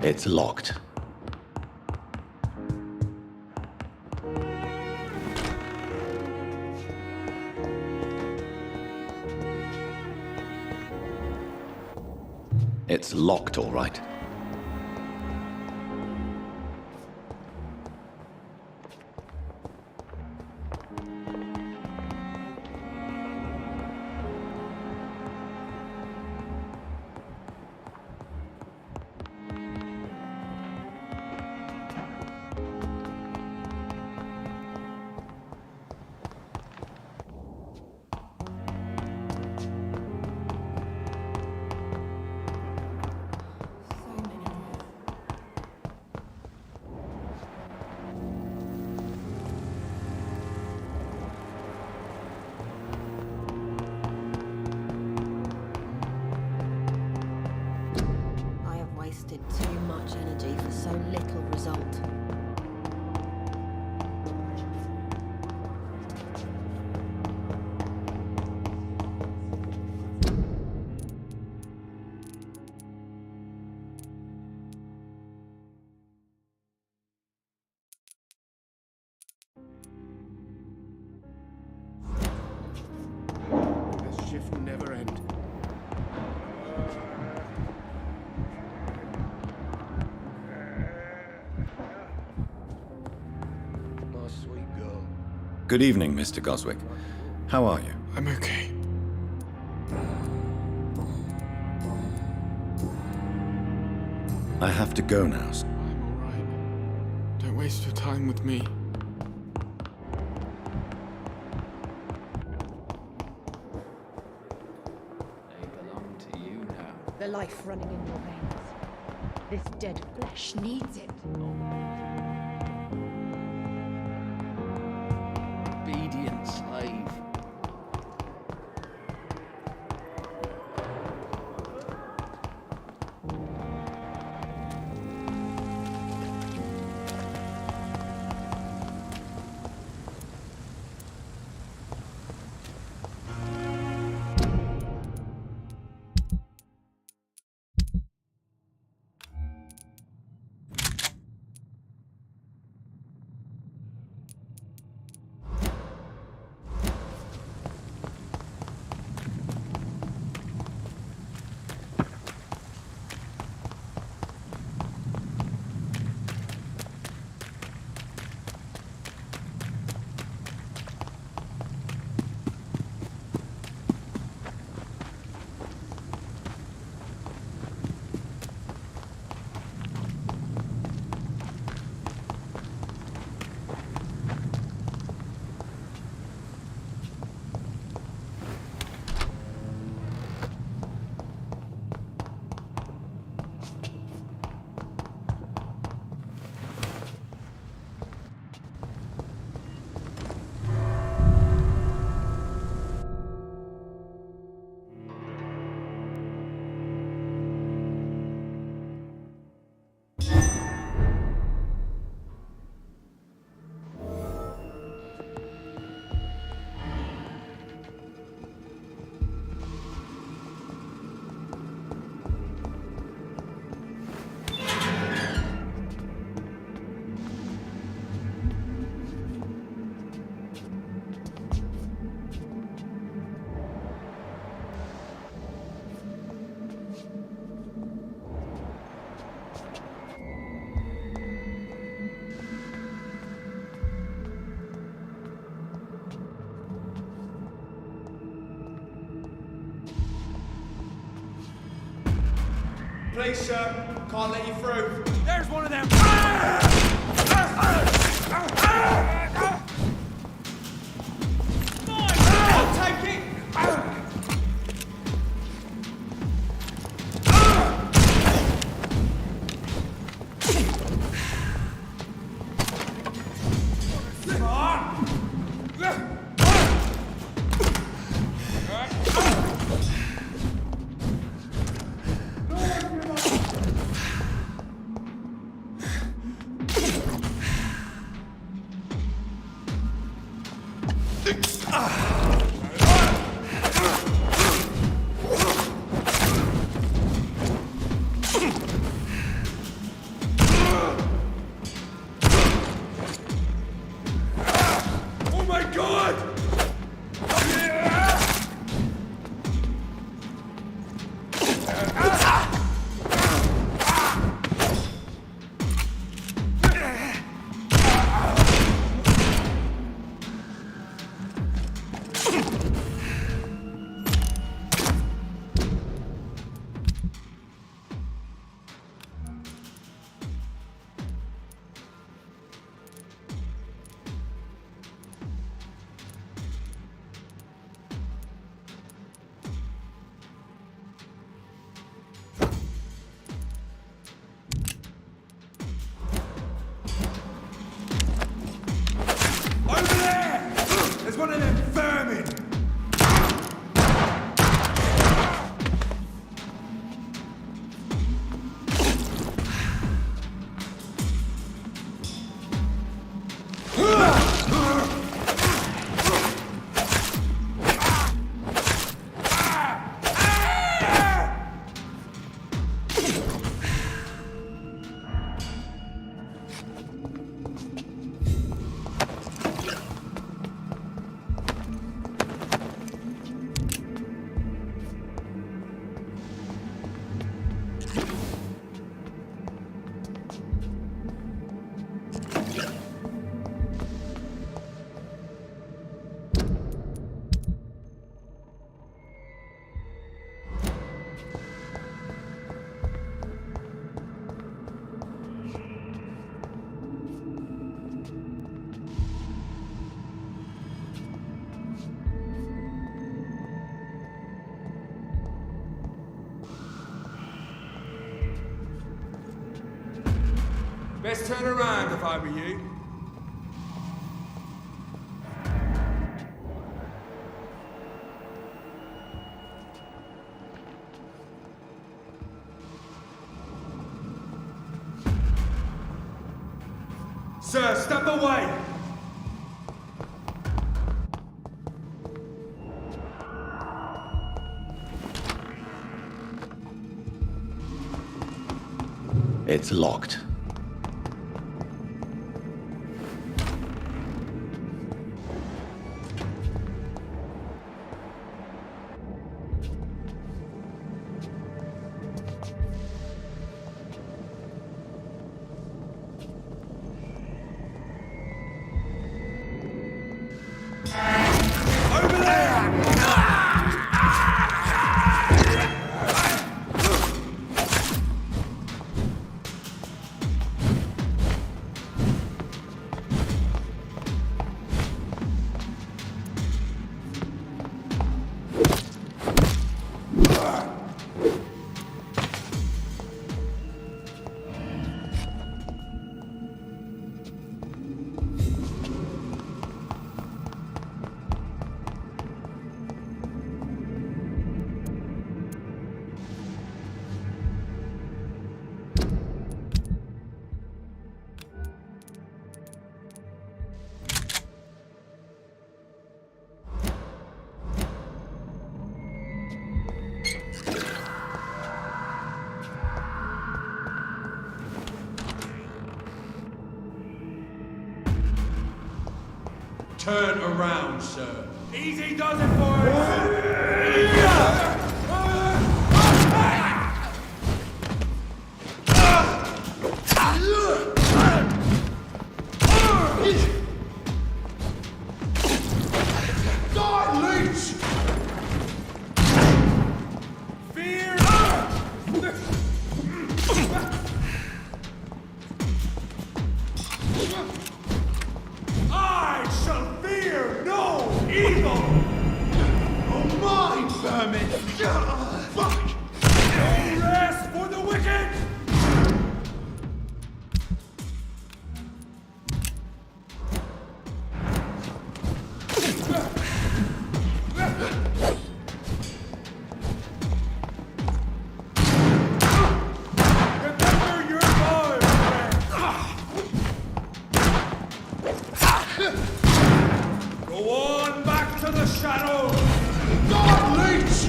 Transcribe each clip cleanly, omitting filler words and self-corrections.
It's locked. It's locked, all right. Too much energy for so little result. This shift will never end. Good evening, Mr. Goswick. How are you? I'm okay. I have to go now. I'm all right. Don't waste your time with me. They belong to you now. The life running in your veins. This dead flesh needs it. Obedient slave. Please, sir. Can't let you through. There's one of them! I'll take it! Best turn around if I were you. Sir, step away! It's locked. Over there! Turn around, sir. Easy does it, boys! Die, leech! Fear! I shall fear no evil! Oh, mine, vermin! Fuck! No rest for the wicked! Remember your vows, friends! Go on back to the shadows! God, leech!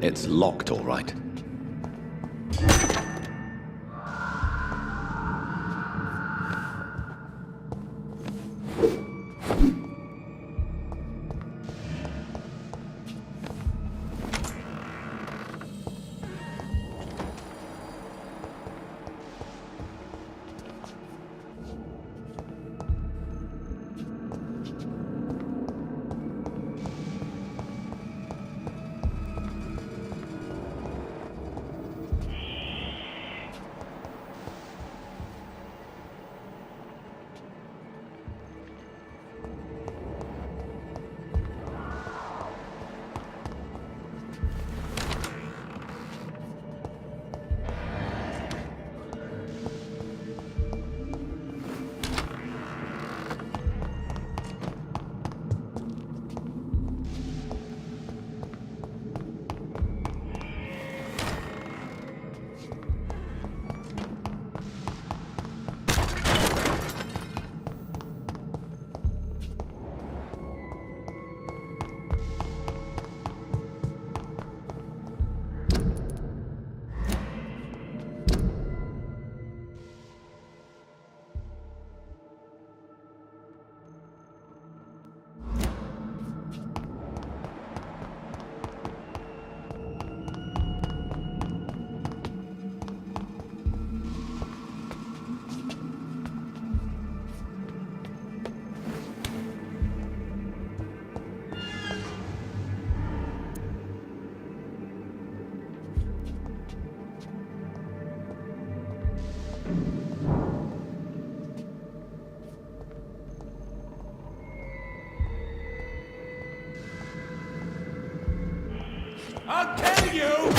It's locked, all right. I'll tell you!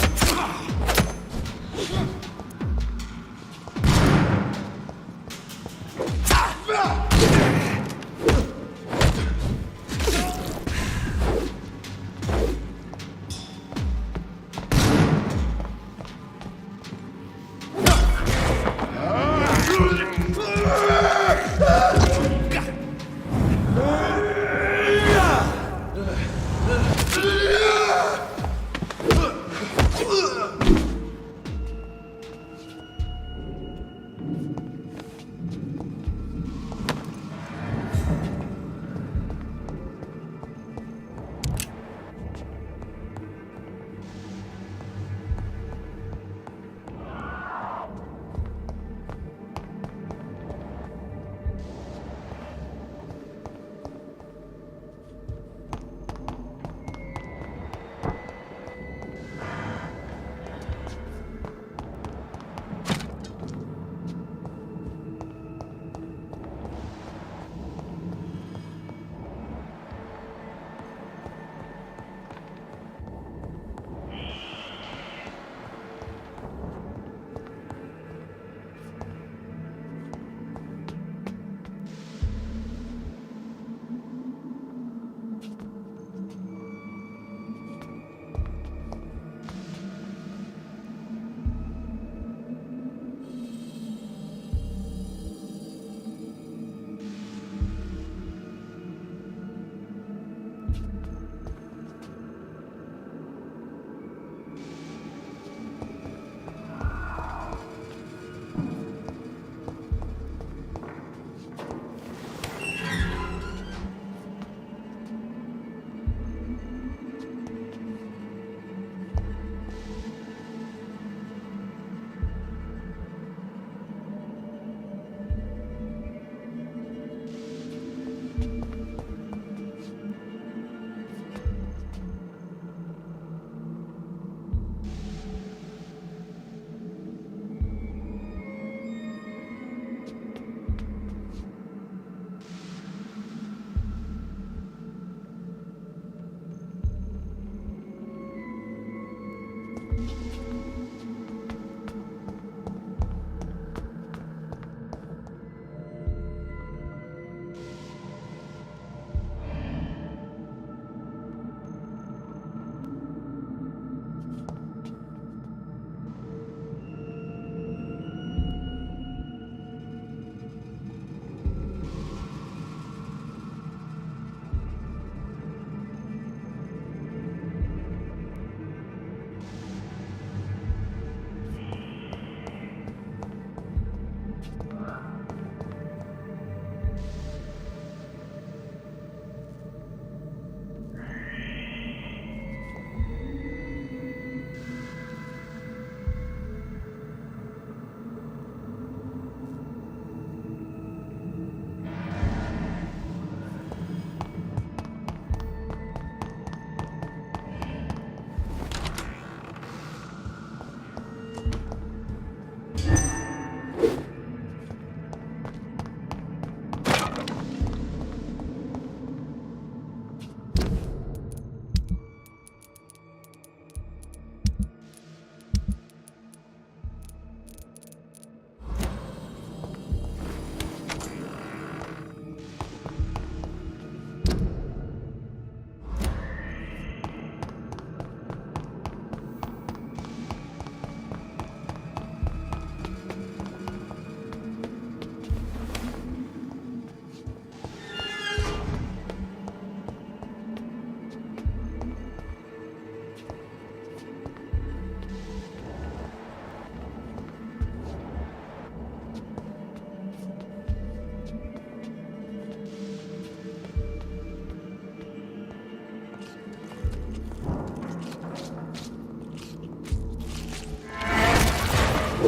I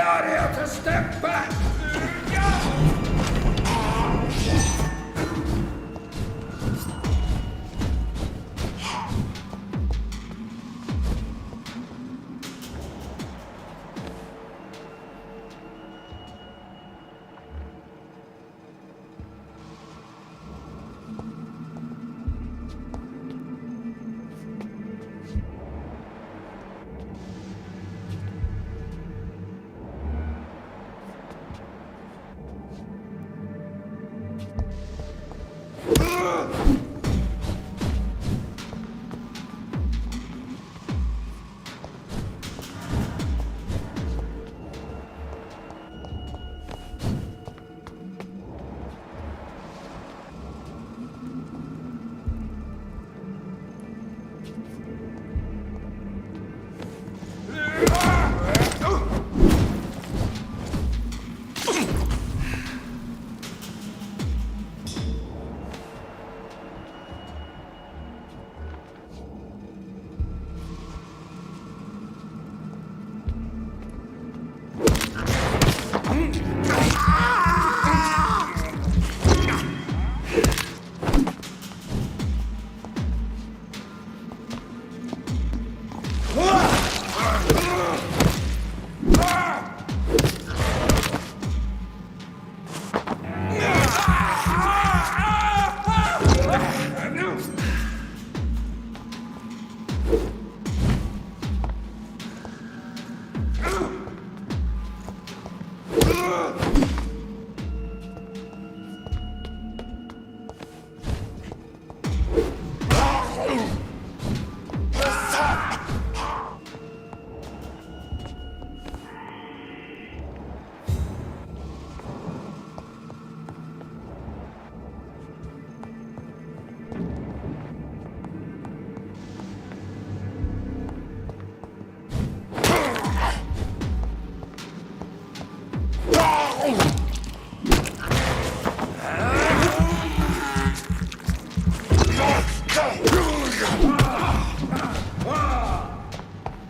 ought here to step back!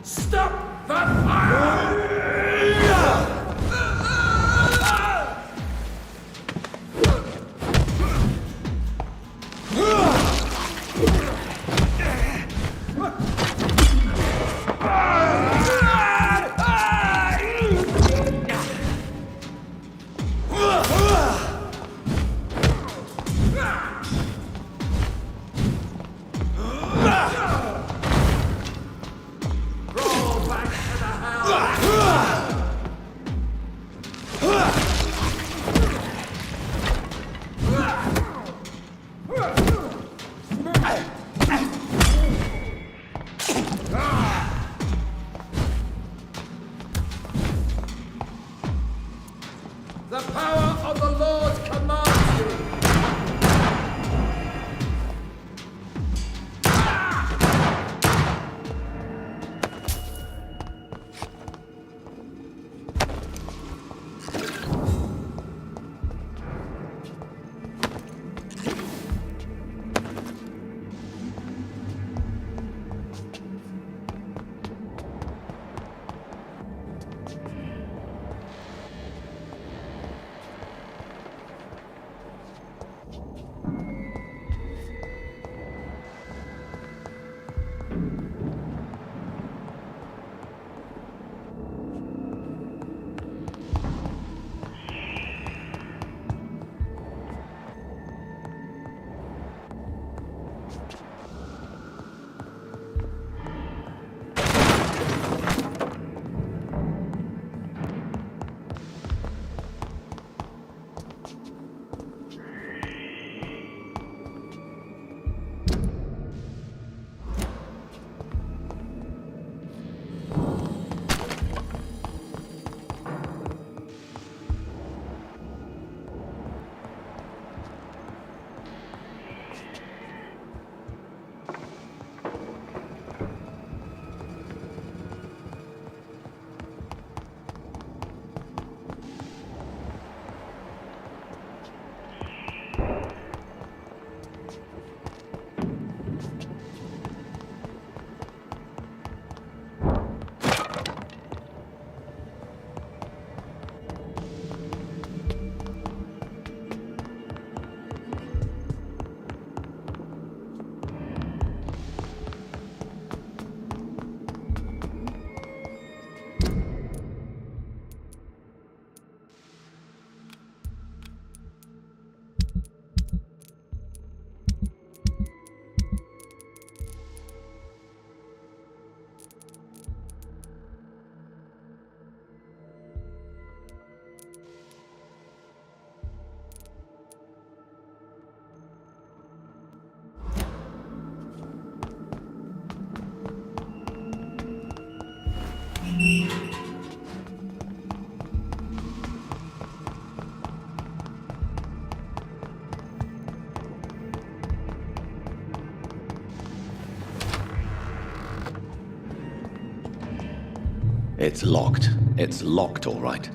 Stop the fire! The power of the Lord commands you! It's locked. It's locked, all right.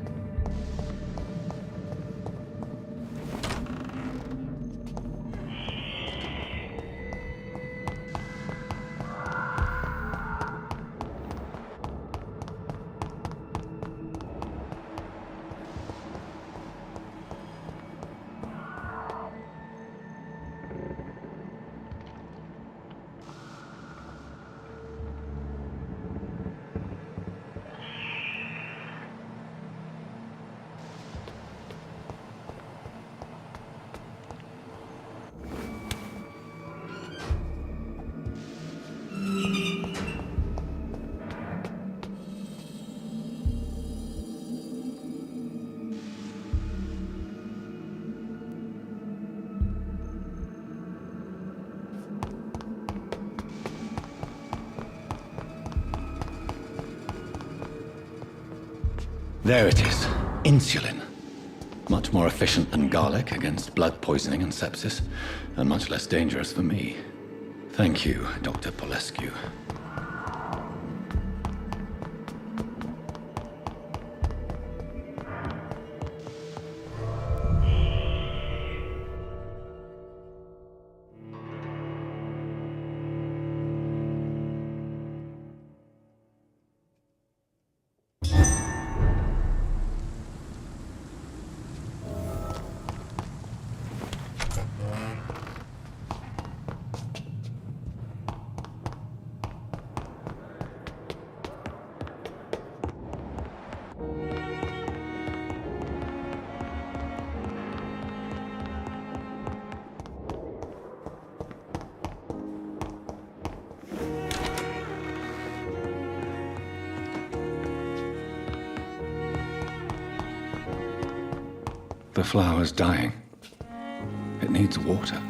There it is. Insulin. Much more efficient than garlic against blood poisoning and sepsis, and much less dangerous for me. Thank you, Dr. Polescu. The flower's dying. It needs water.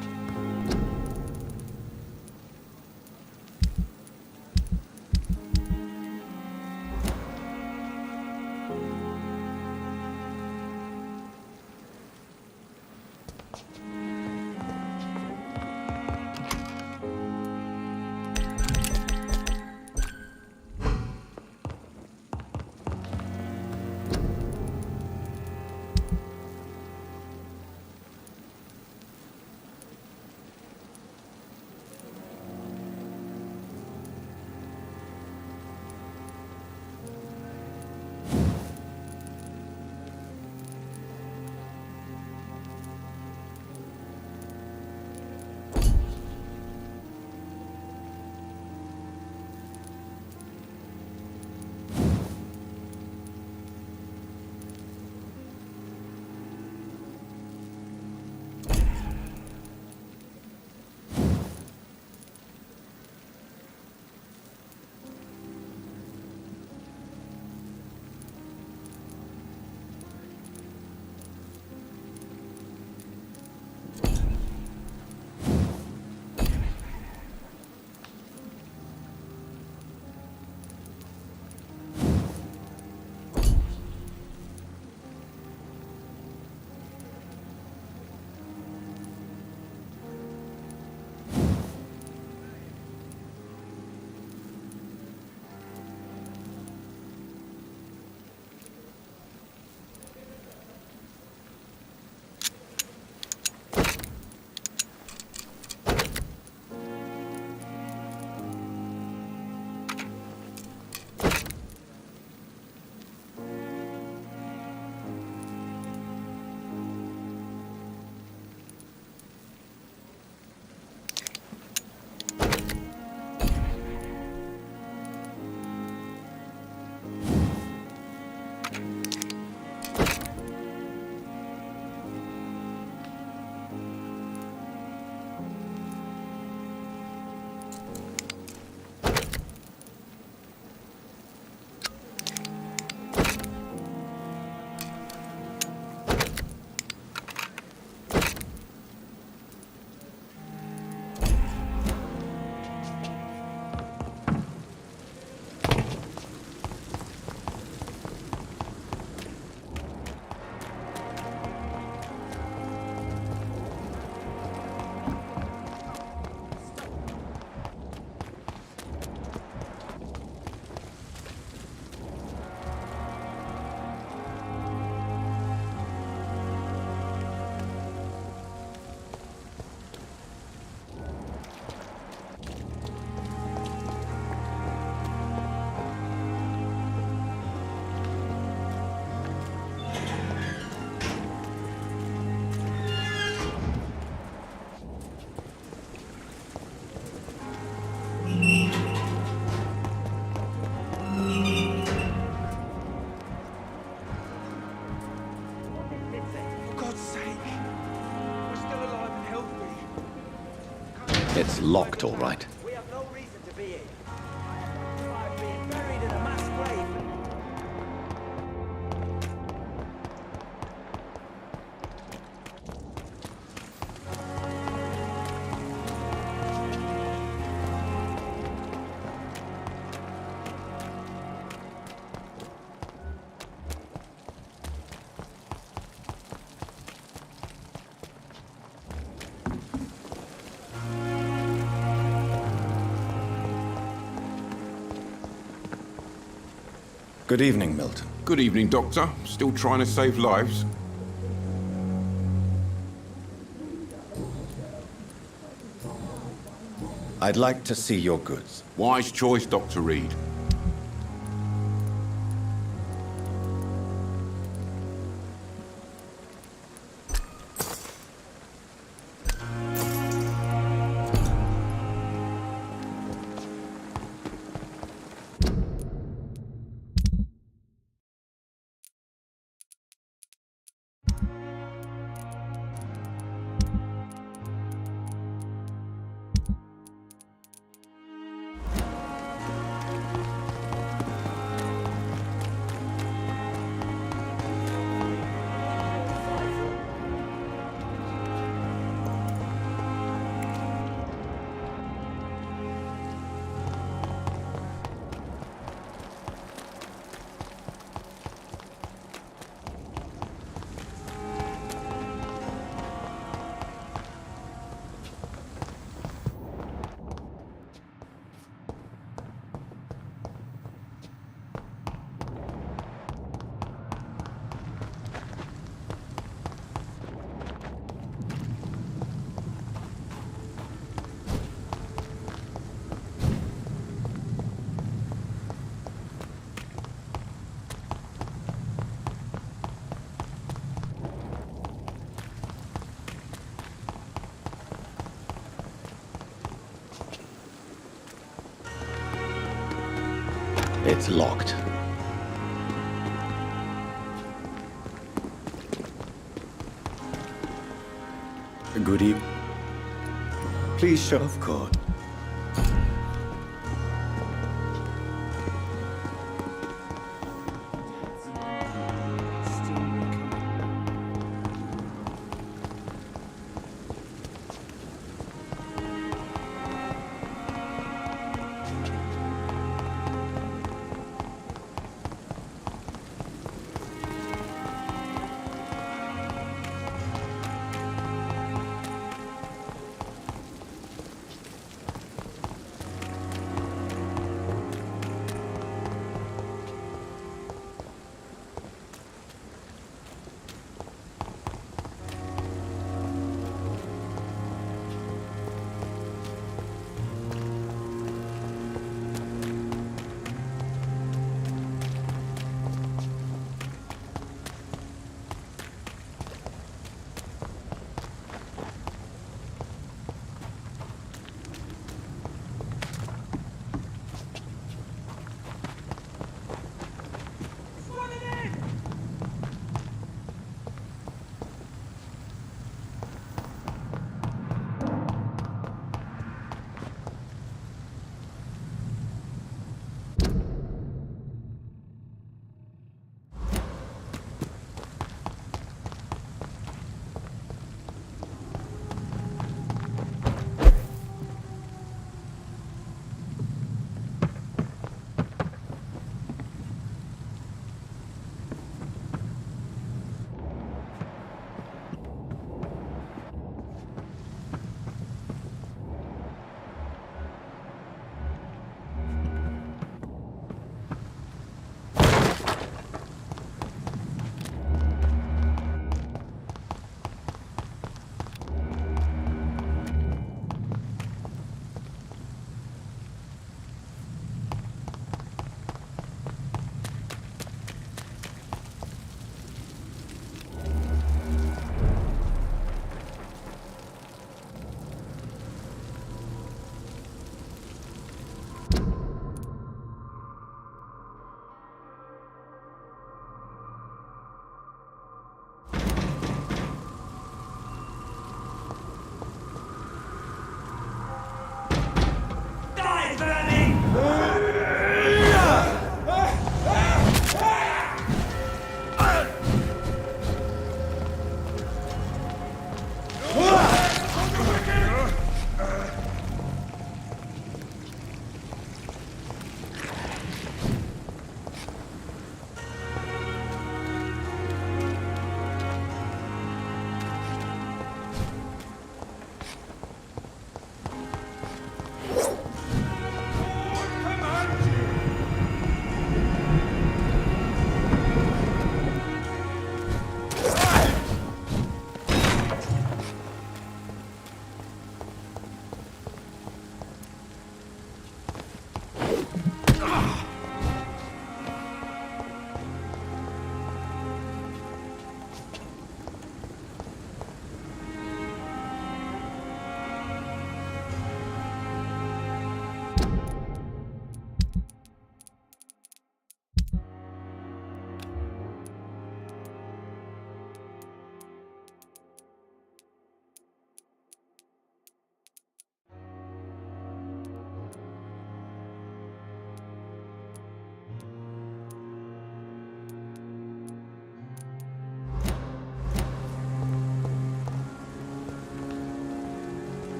It's locked, all right. We have no reason to be here. I'm being buried in a mass grave. Good evening, Milton. Good evening, Doctor. Still trying to save lives? I'd like to see your goods. Wise choice, Dr. Reed. It's locked. Good evening. Please show, of course.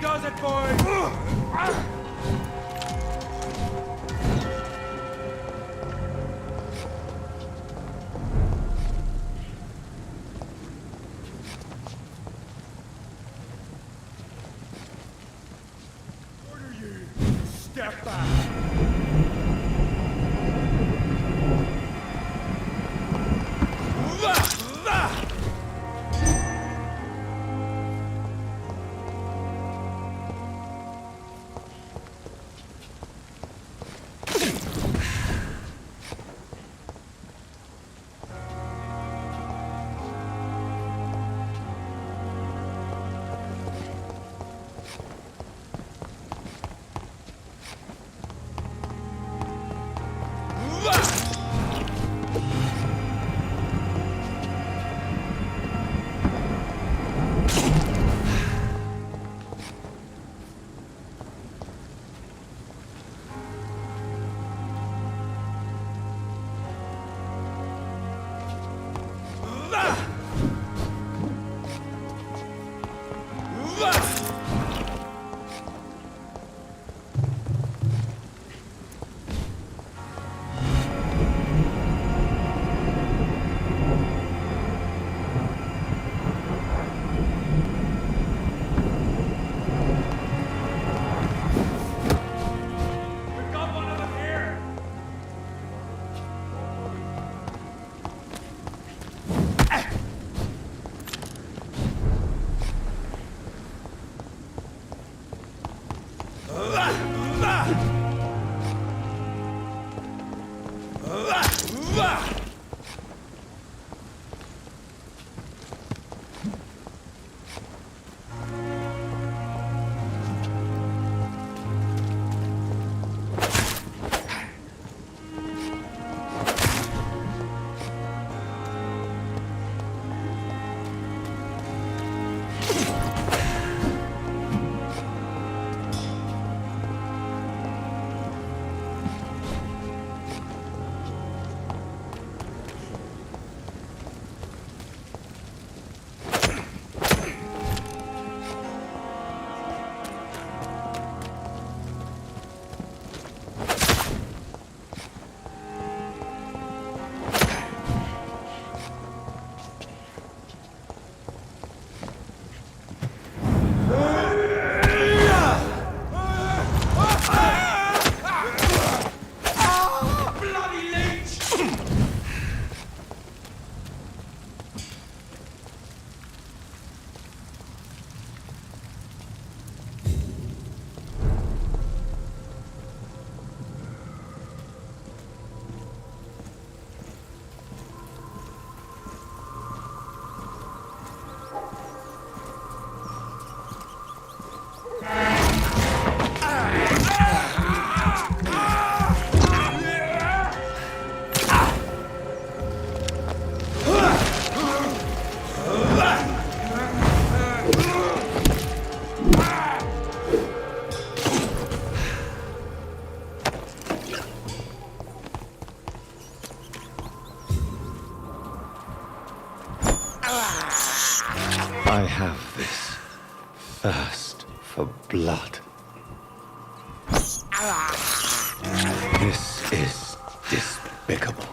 does it, boys! Order you! Step back! I have this thirst for blood. This is despicable.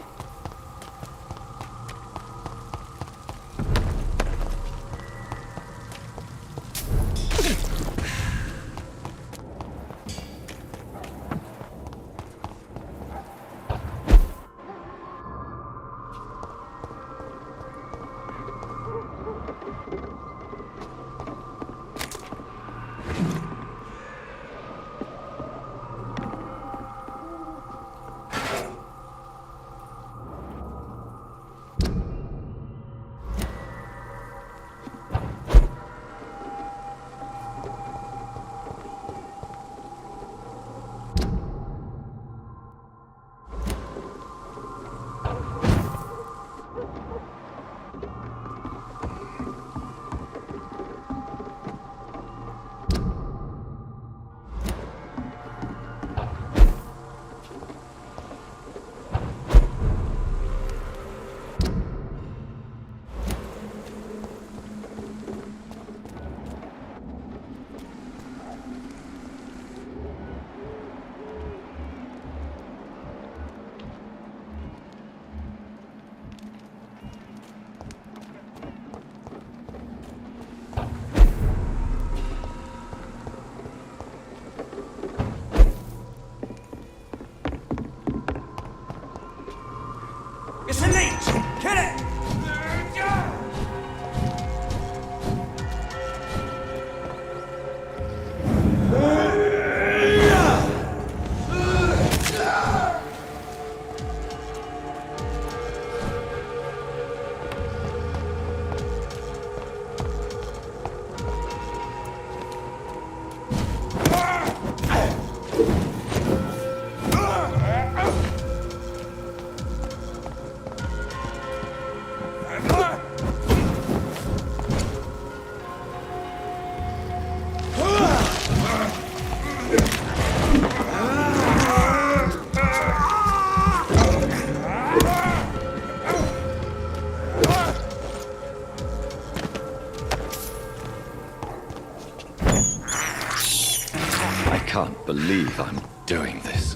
can't believe I'm doing this.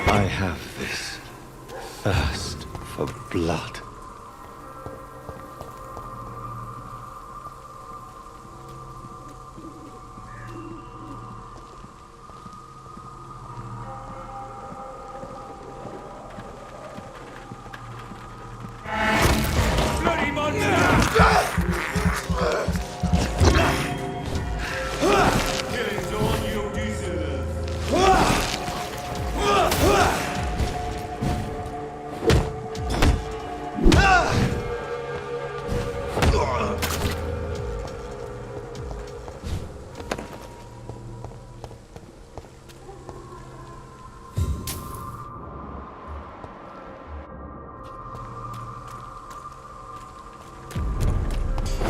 I have this thirst for blood. Bloody monster! Killing's all you deserve.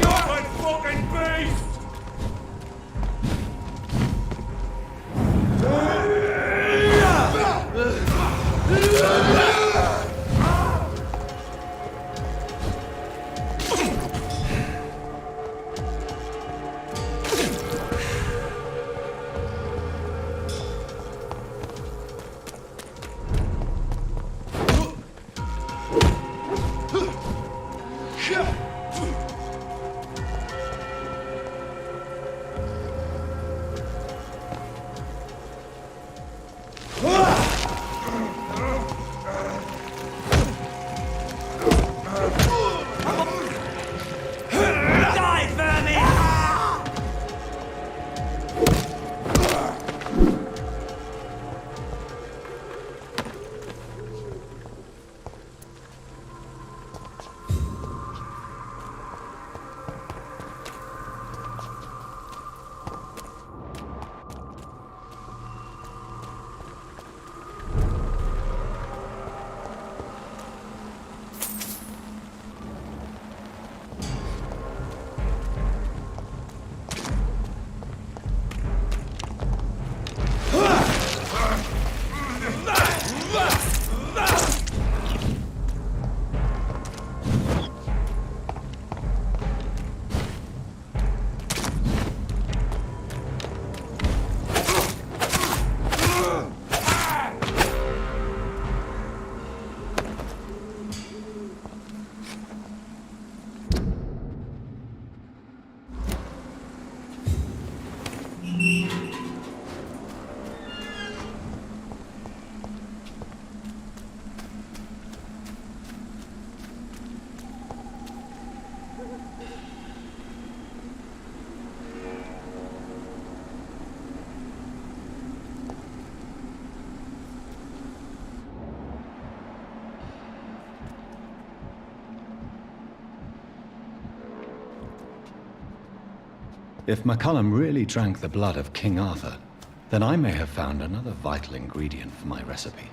God fucking beast! Die, vermin! If McCullum really drank the blood of King Arthur, then I may have found another vital ingredient for my recipe.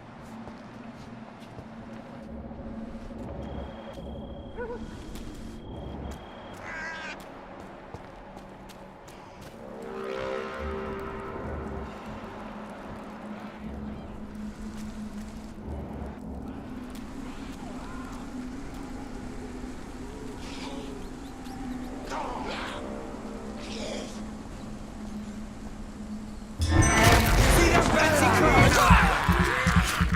See that fancy car?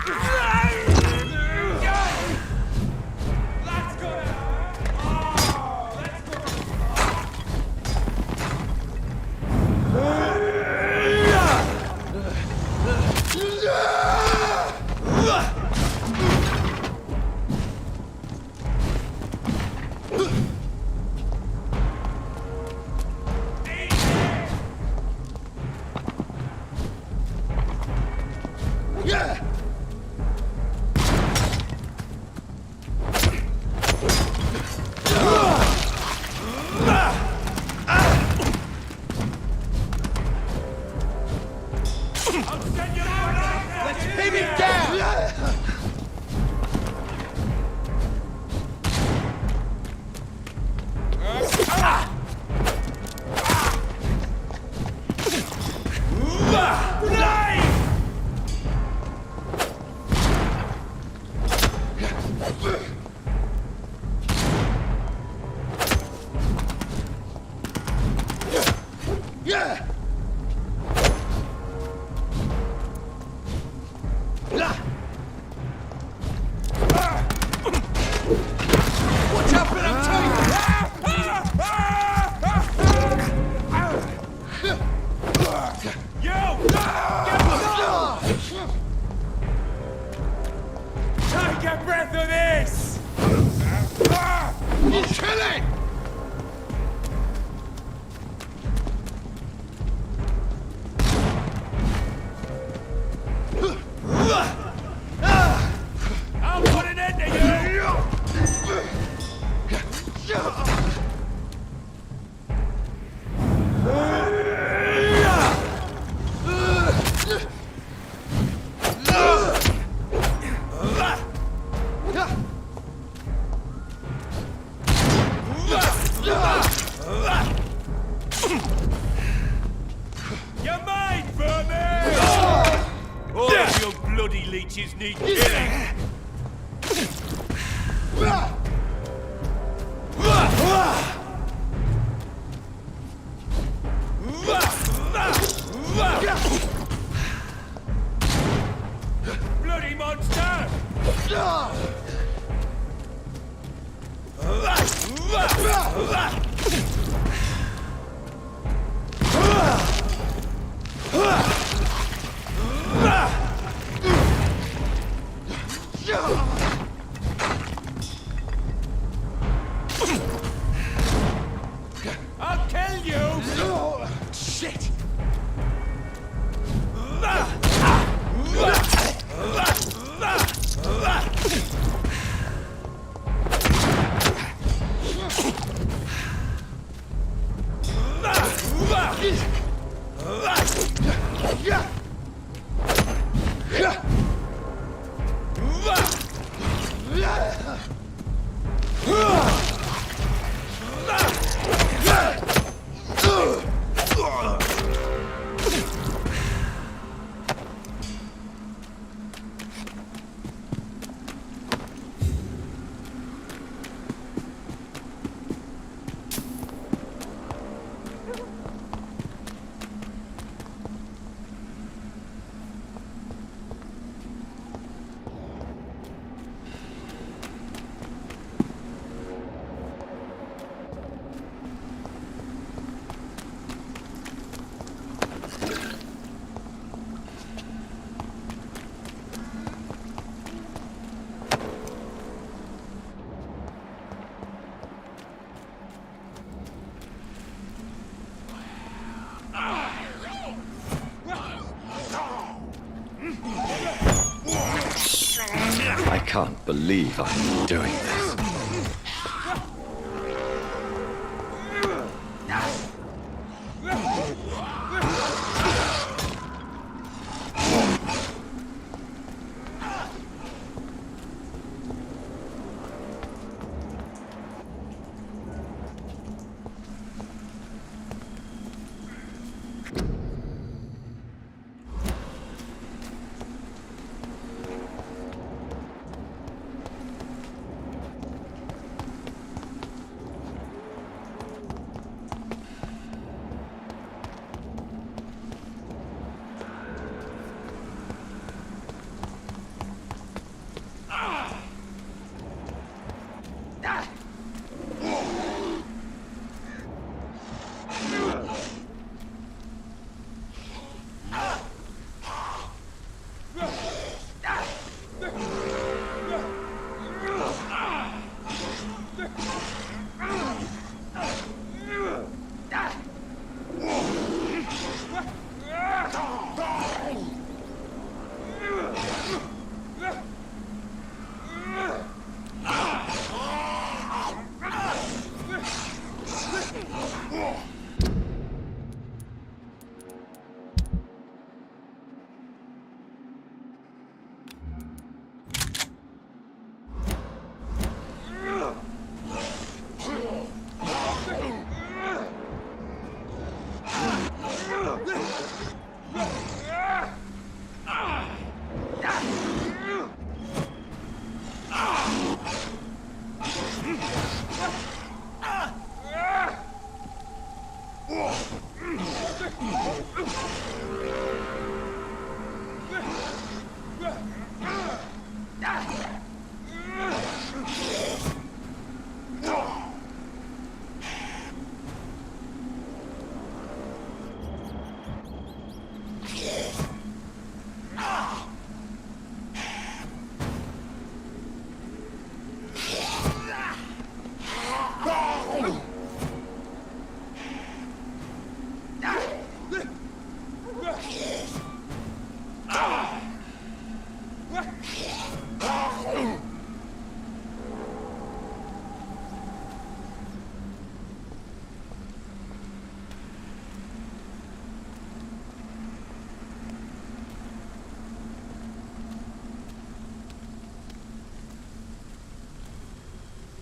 Take a breath of this! Kill it! I'll put an end to you! You're mine, vermin! All of your bloody leeches need killing! Bloody monster! I'll kill you! Shit! I can't believe I'm doing this.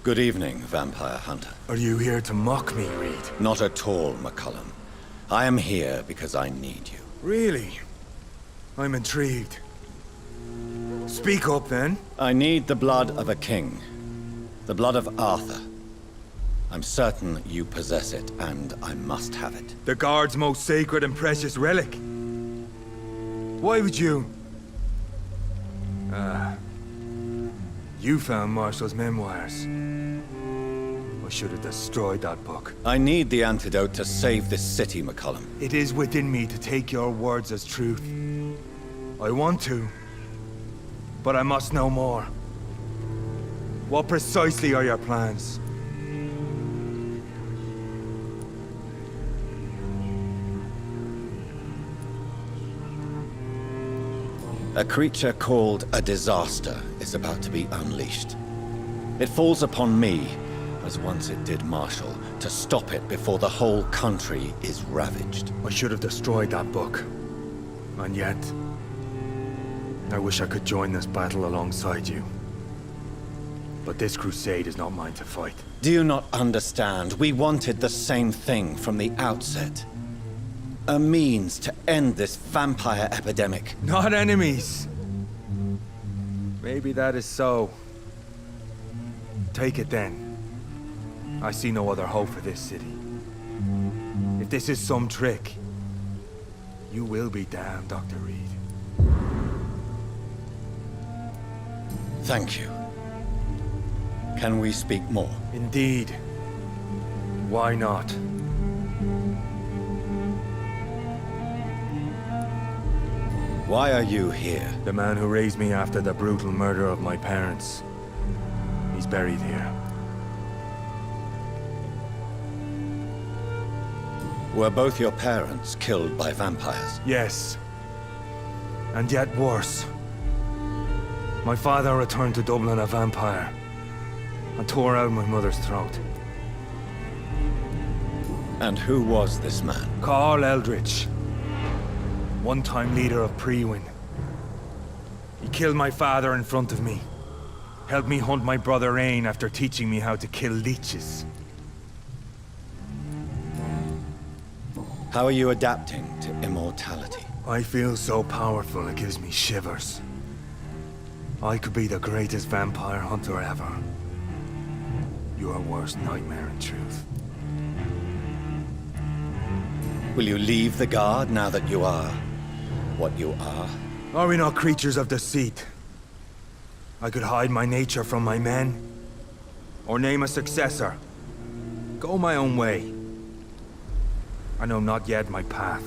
Good evening, Vampire Hunter. Are you here to mock me, Reed? Not at all, McCullum. I am here because I need you. Really? I'm intrigued. Speak up, then. I need the blood of a king. The blood of Arthur. I'm certain you possess it, and I must have it. The Guard's most sacred and precious relic. Why would you? You found Marshall's memoirs. I should have destroyed that book. I need the antidote to save this city, McCullum. It is within me to take your words as truth. I want to, but I must know more. What precisely are your plans? A creature called a disaster is about to be unleashed. It falls upon me, as once it did Marshall, to stop it before the whole country is ravaged. I should have destroyed that book. And yet, I wish I could join this battle alongside you. But this crusade is not mine to fight. Do you not understand? We wanted the same thing from the outset. A means to end this vampire epidemic. Not enemies! Maybe that is so. Take it then. I see no other hope for this city. If this is some trick, you will be damned, Dr. Reed. Thank you. Can we speak more? Indeed. Why not? Why are you here? The man who raised me after the brutal murder of my parents. He's buried here. Were both your parents killed by vampires? Yes. And yet worse. My father returned to Dublin a vampire and tore out my mother's throat. And who was this man? Carl Eldritch. One-time leader of Priwen. He killed my father in front of me. Helped me hunt my brother Ain after teaching me how to kill leeches. How are you adapting to immortality? I feel so powerful it gives me shivers. I could be the greatest vampire hunter ever. Your worst nightmare in truth. Will you leave the Guard now that you are what you are? Are we not creatures of deceit? I could hide my nature from my men, or name a successor. Go my own way. I know not yet my path.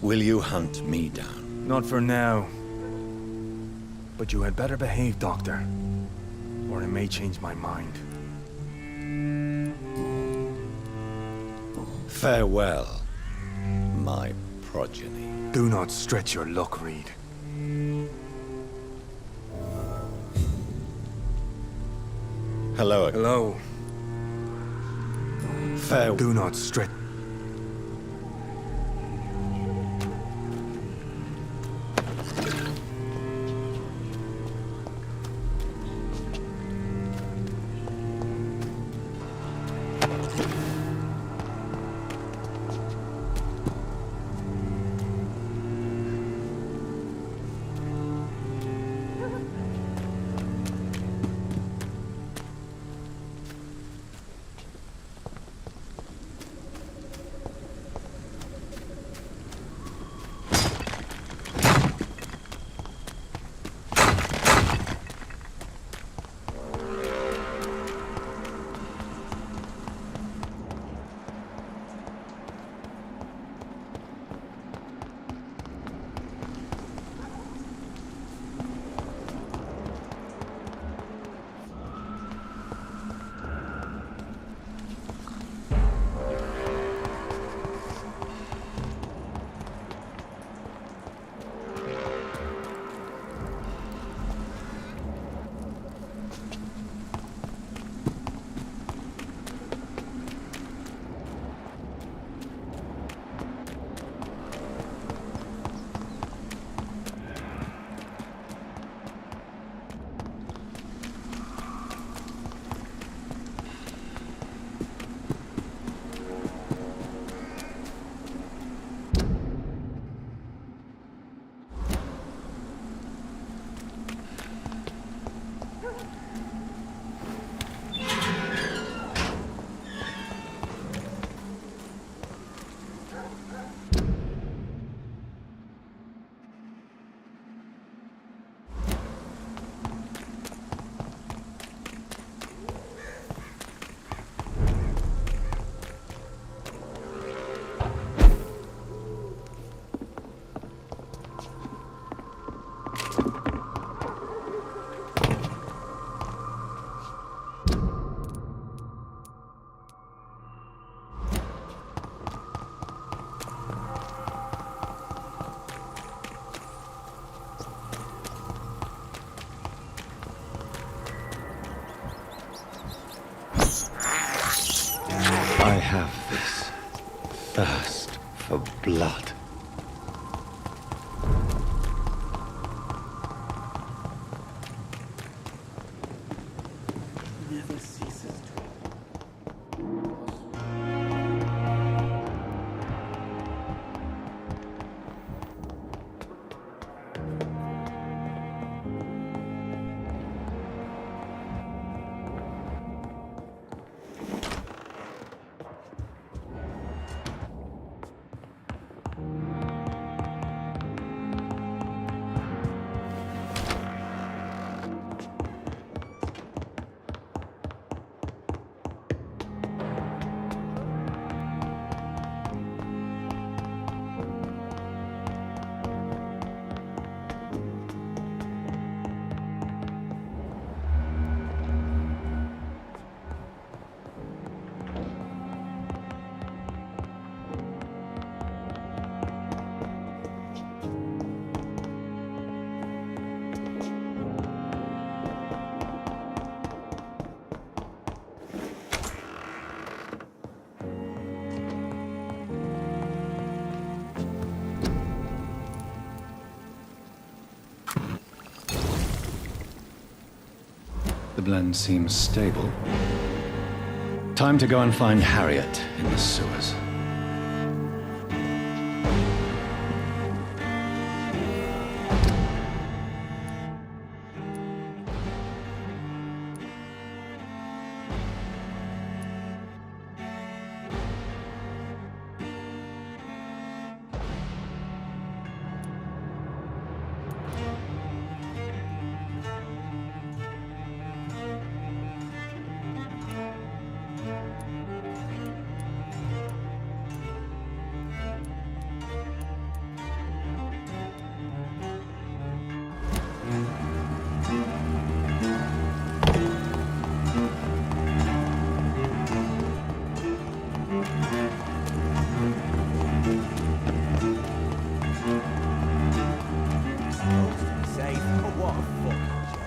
Will you hunt me down? Not for now. But you had better behave, Doctor, or I may change my mind. Farewell, my progeny. Do not stretch your luck, Reed. Hello. Hello. Farewell. Do not stretch. I have this thirst for blood. Never ceases to. The blend seems stable. Time to go and find Harriet in the sewers. Safe. Oh, what a fucking joke.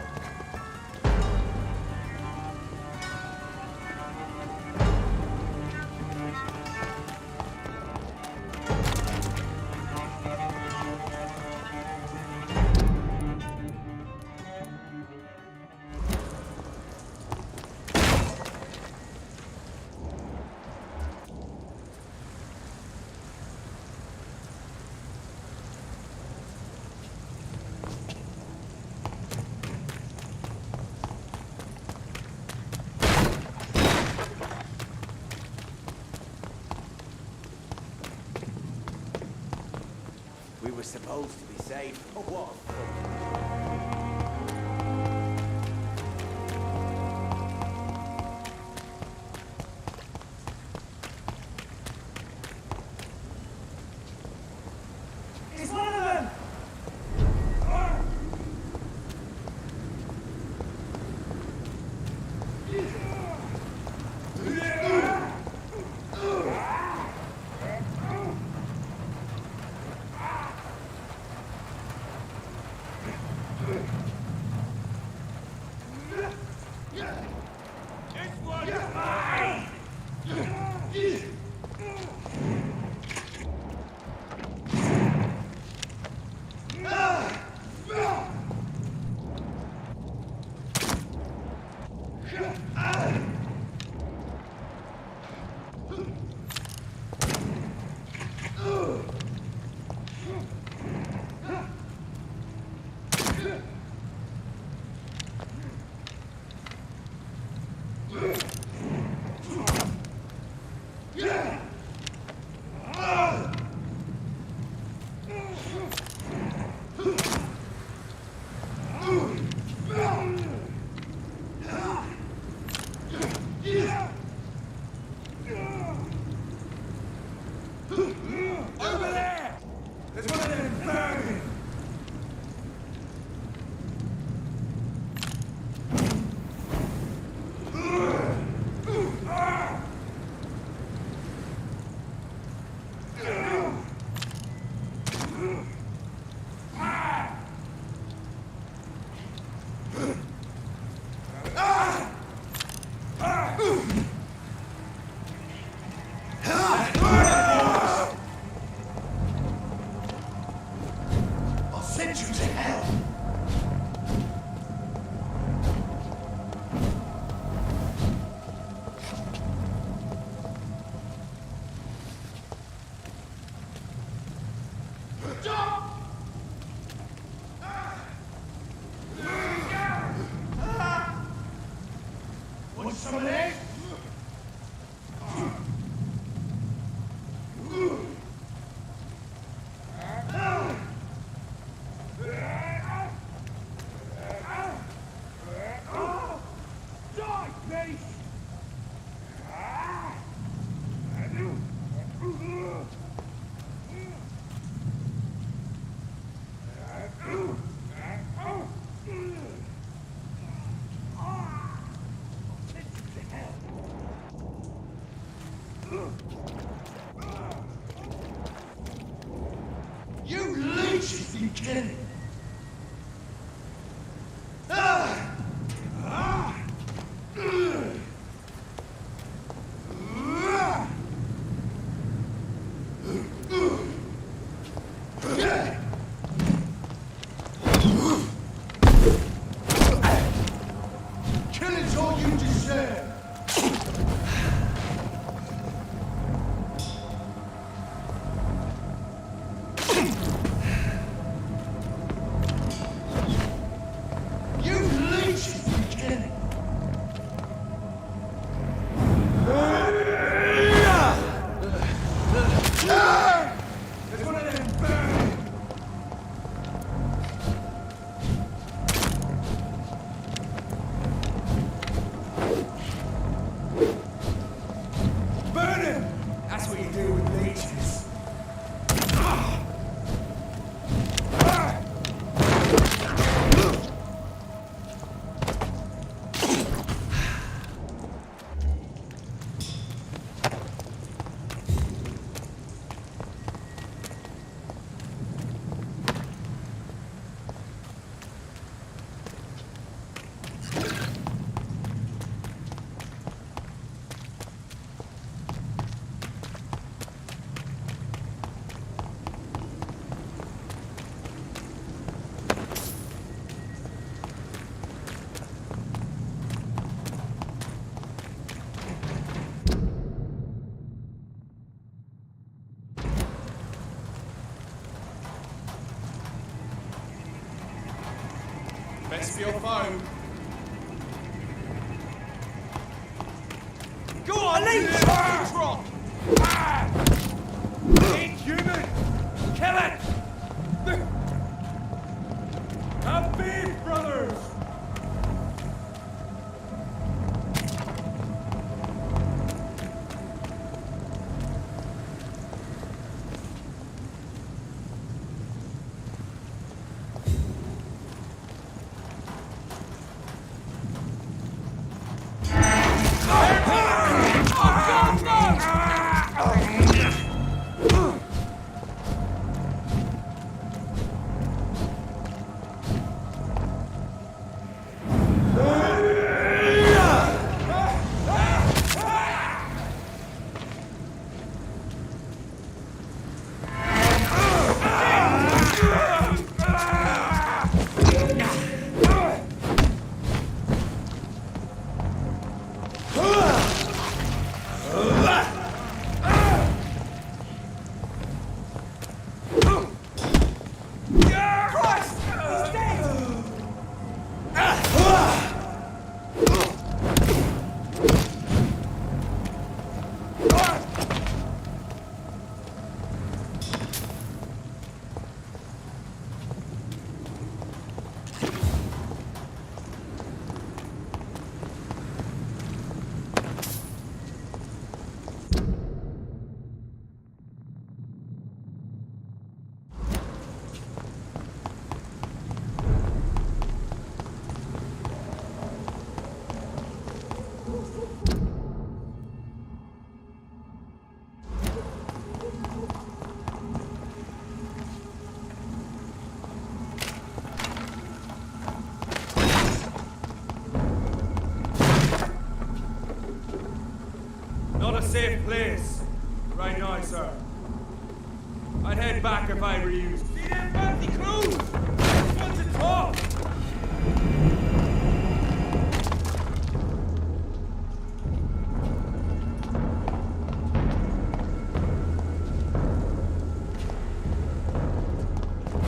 We were supposed to be safe. Oh, what a fucking joke. It's one of them! You leeches, you kidding? Killing's all you deserve. You leeches, you kidding? There's one of them burning. Burn him! That's what you do with leeches. Best for your phone. Go on, leave! Drop! Inhuman! Kill it! Vampyr brothers! Not a safe place. Right now, sir. I'd head back if I were you. See them fancy clothes? Want to talk?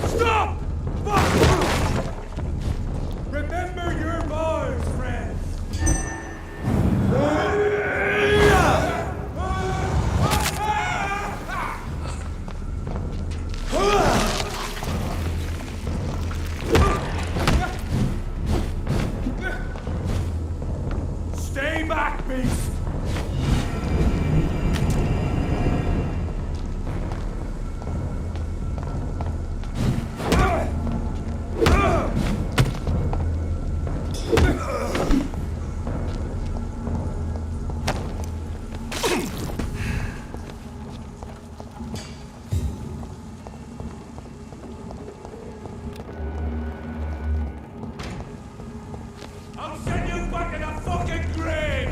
Stop! Fuck! Remember your vows, friends. beast! I'll send you back in a fucking grave!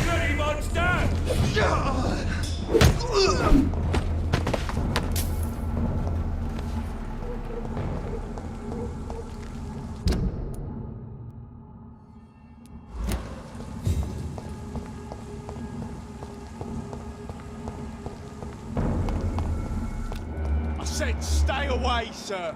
Bloody monster! I said stay away, sir!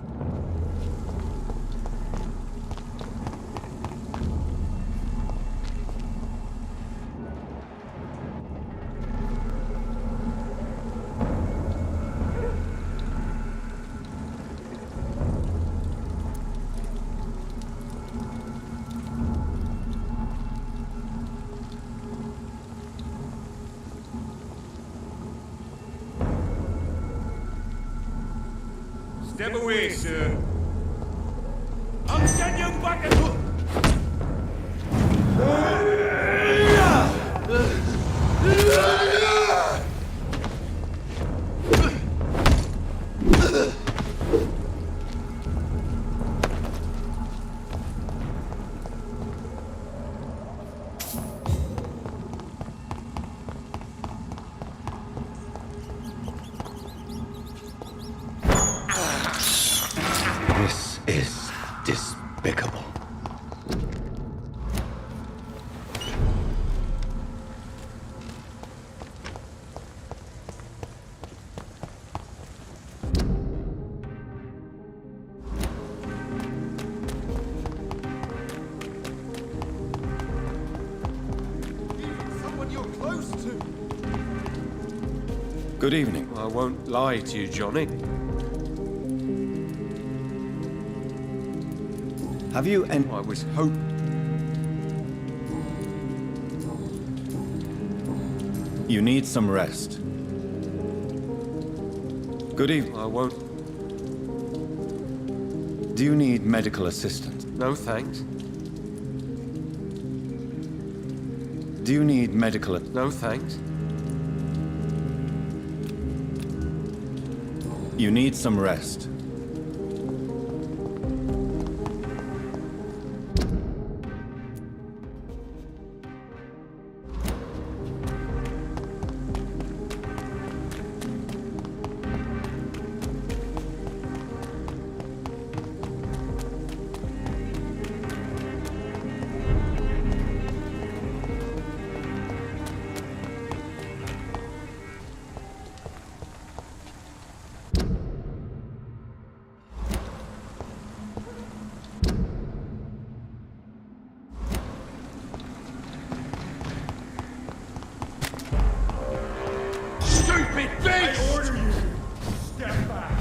Step away, sir. I'll send you back and... This is despicable. Someone you're close to. Good evening. I won't lie to you, Johnny. Have you I was hoping. You need some rest. Good evening. I won't. Do you need medical assistance? No thanks. Do you need medical... No thanks. You need some rest. Stupid beast! I order you. Step back.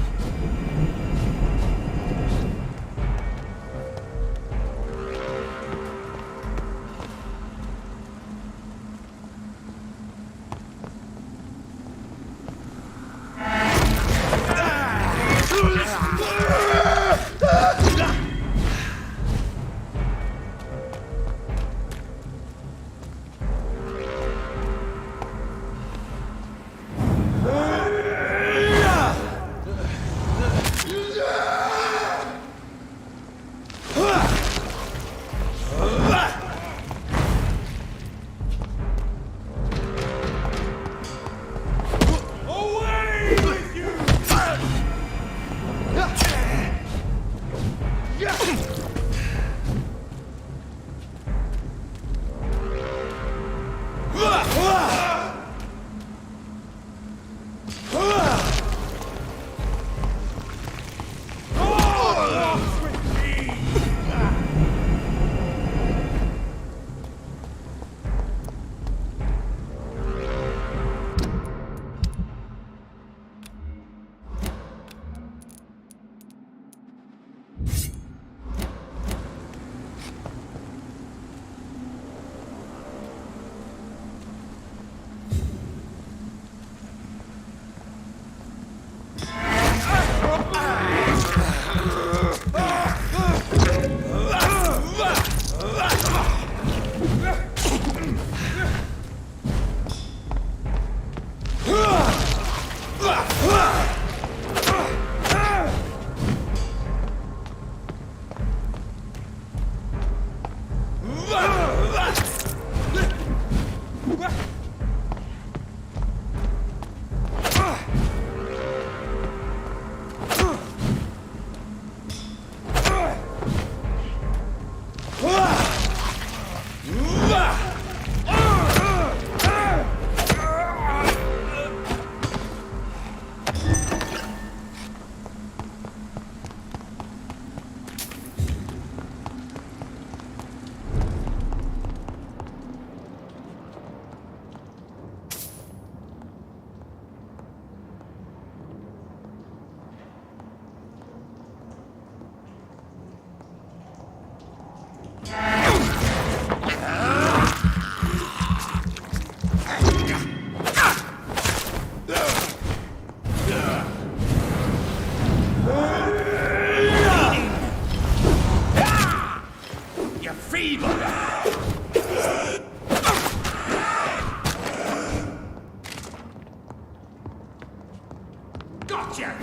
Gotcha!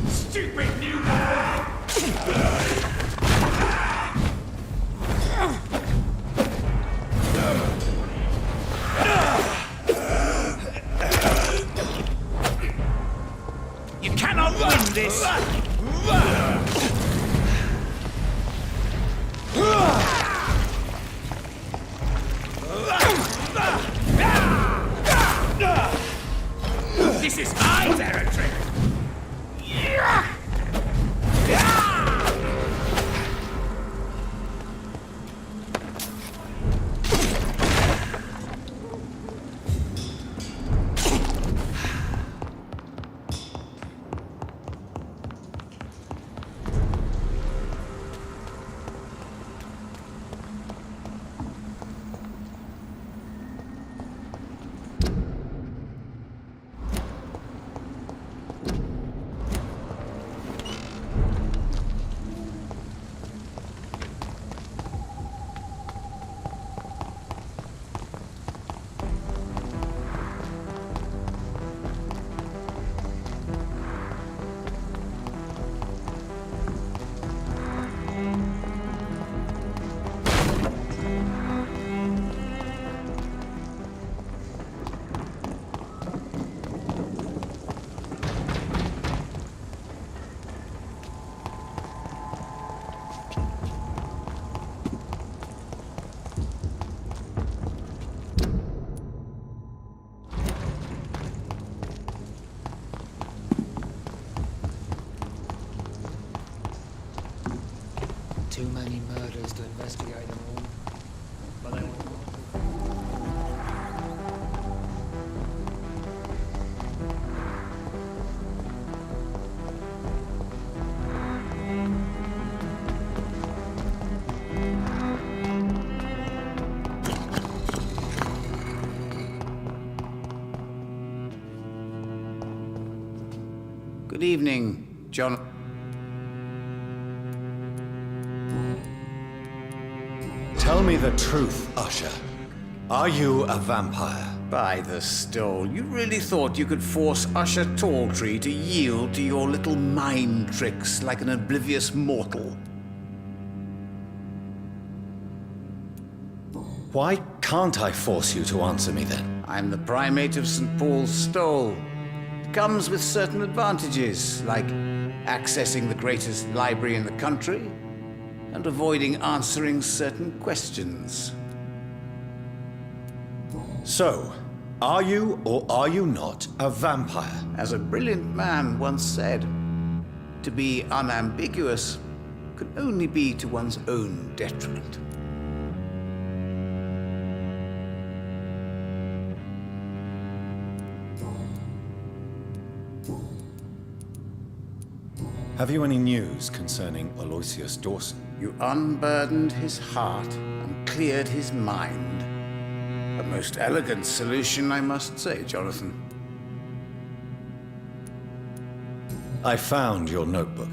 Stupid new guy! You cannot win this! This is my territory! Too many murders to investigate them all. But they will. Good evening, John. Tell me the truth, Usher. Are you a vampire? By the stole, you really thought you could force Usher Talltree to yield to your little mind tricks like an oblivious mortal? Why can't I force you to answer me then? I'm the primate of St. Paul's Stole. It comes with certain advantages, like accessing the greatest library in the country and avoiding answering certain questions. So, are you or are you not a vampire? As a brilliant man once said, to be unambiguous can only be to one's own detriment. Have you any news concerning Aloysius Dawson? You unburdened his heart and cleared his mind. A most elegant solution, I must say, Jonathan. I found your notebook.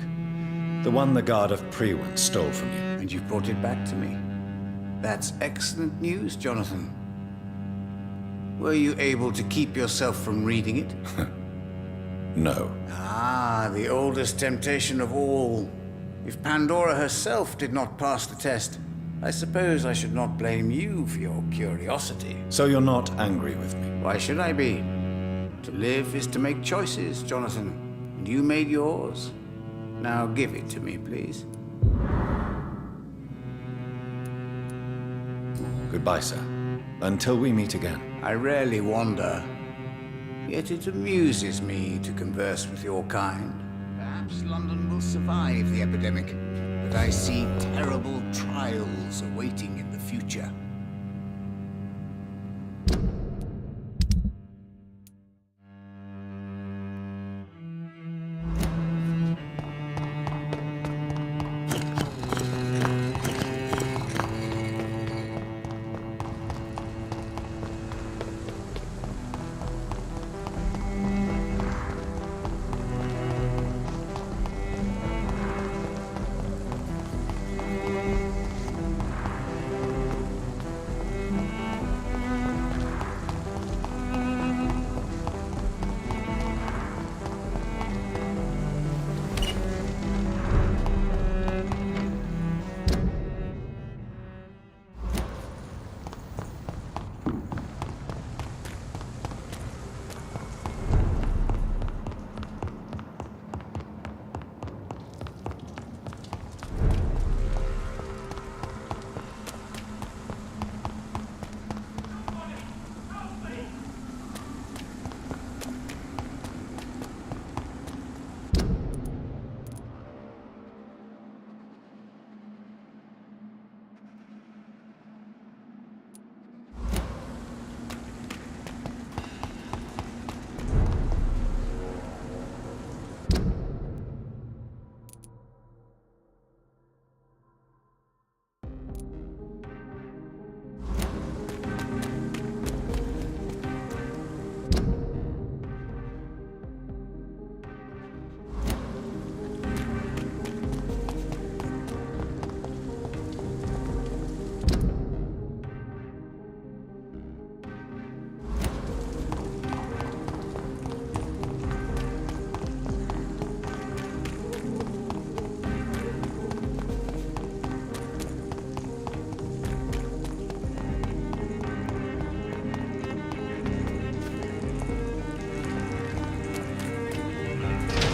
The one the guard of Priwen stole from you. And you brought it back to me. That's excellent news, Jonathan. Were you able to keep yourself from reading it? No. Ah, the oldest temptation of all. If Pandora herself did not pass the test, I suppose I should not blame you for your curiosity. So you're not angry with me? Why should I be? To live is to make choices, Jonathan. And you made yours. Now give it to me, please. Goodbye, sir. Until we meet again. I rarely wander. Yet it amuses me to converse with your kind. Perhaps London will survive the epidemic, but I see terrible trials awaiting in the future.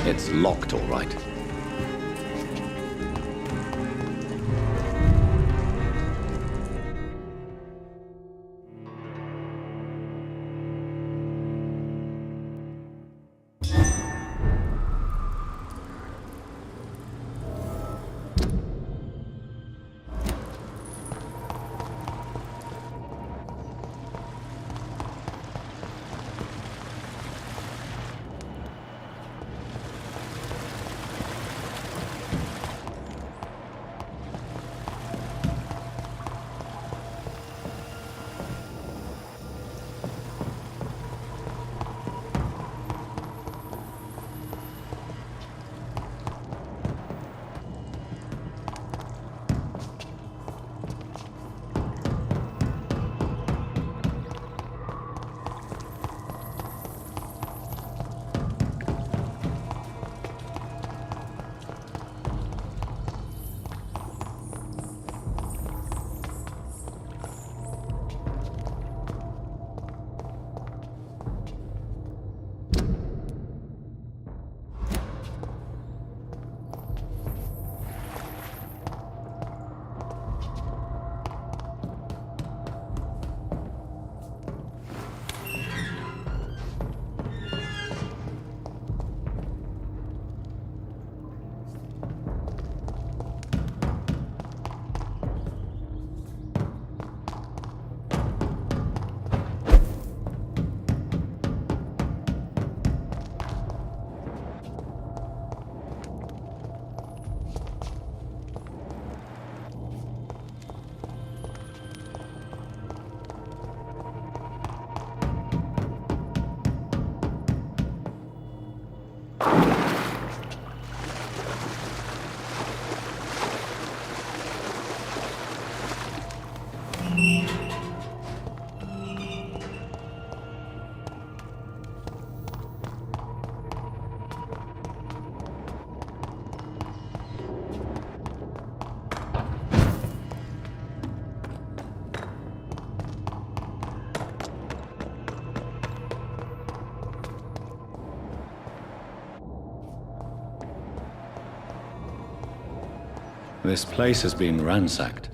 It's locked, all right. This place has been ransacked.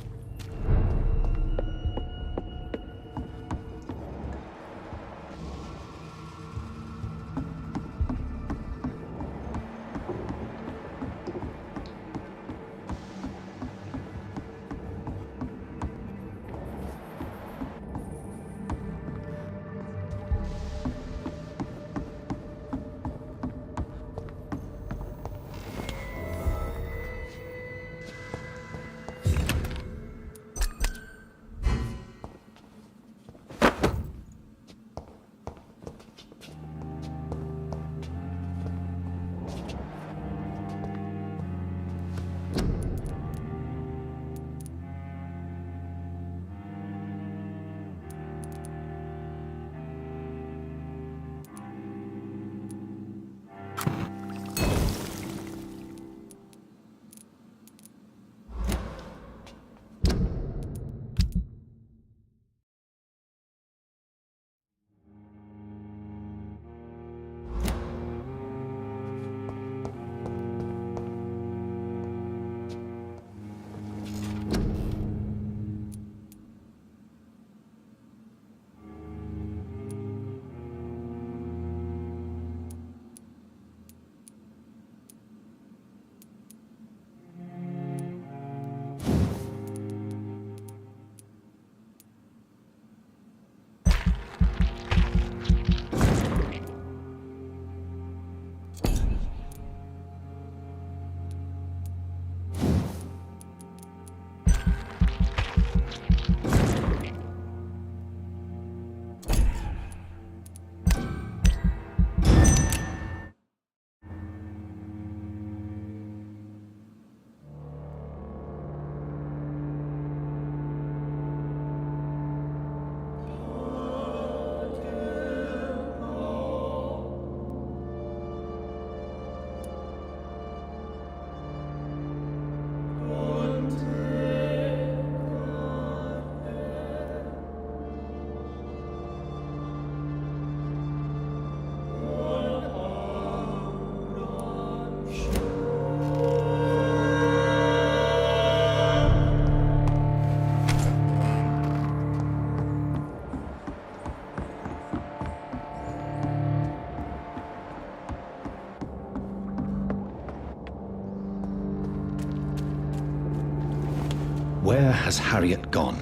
Where has Harriet gone?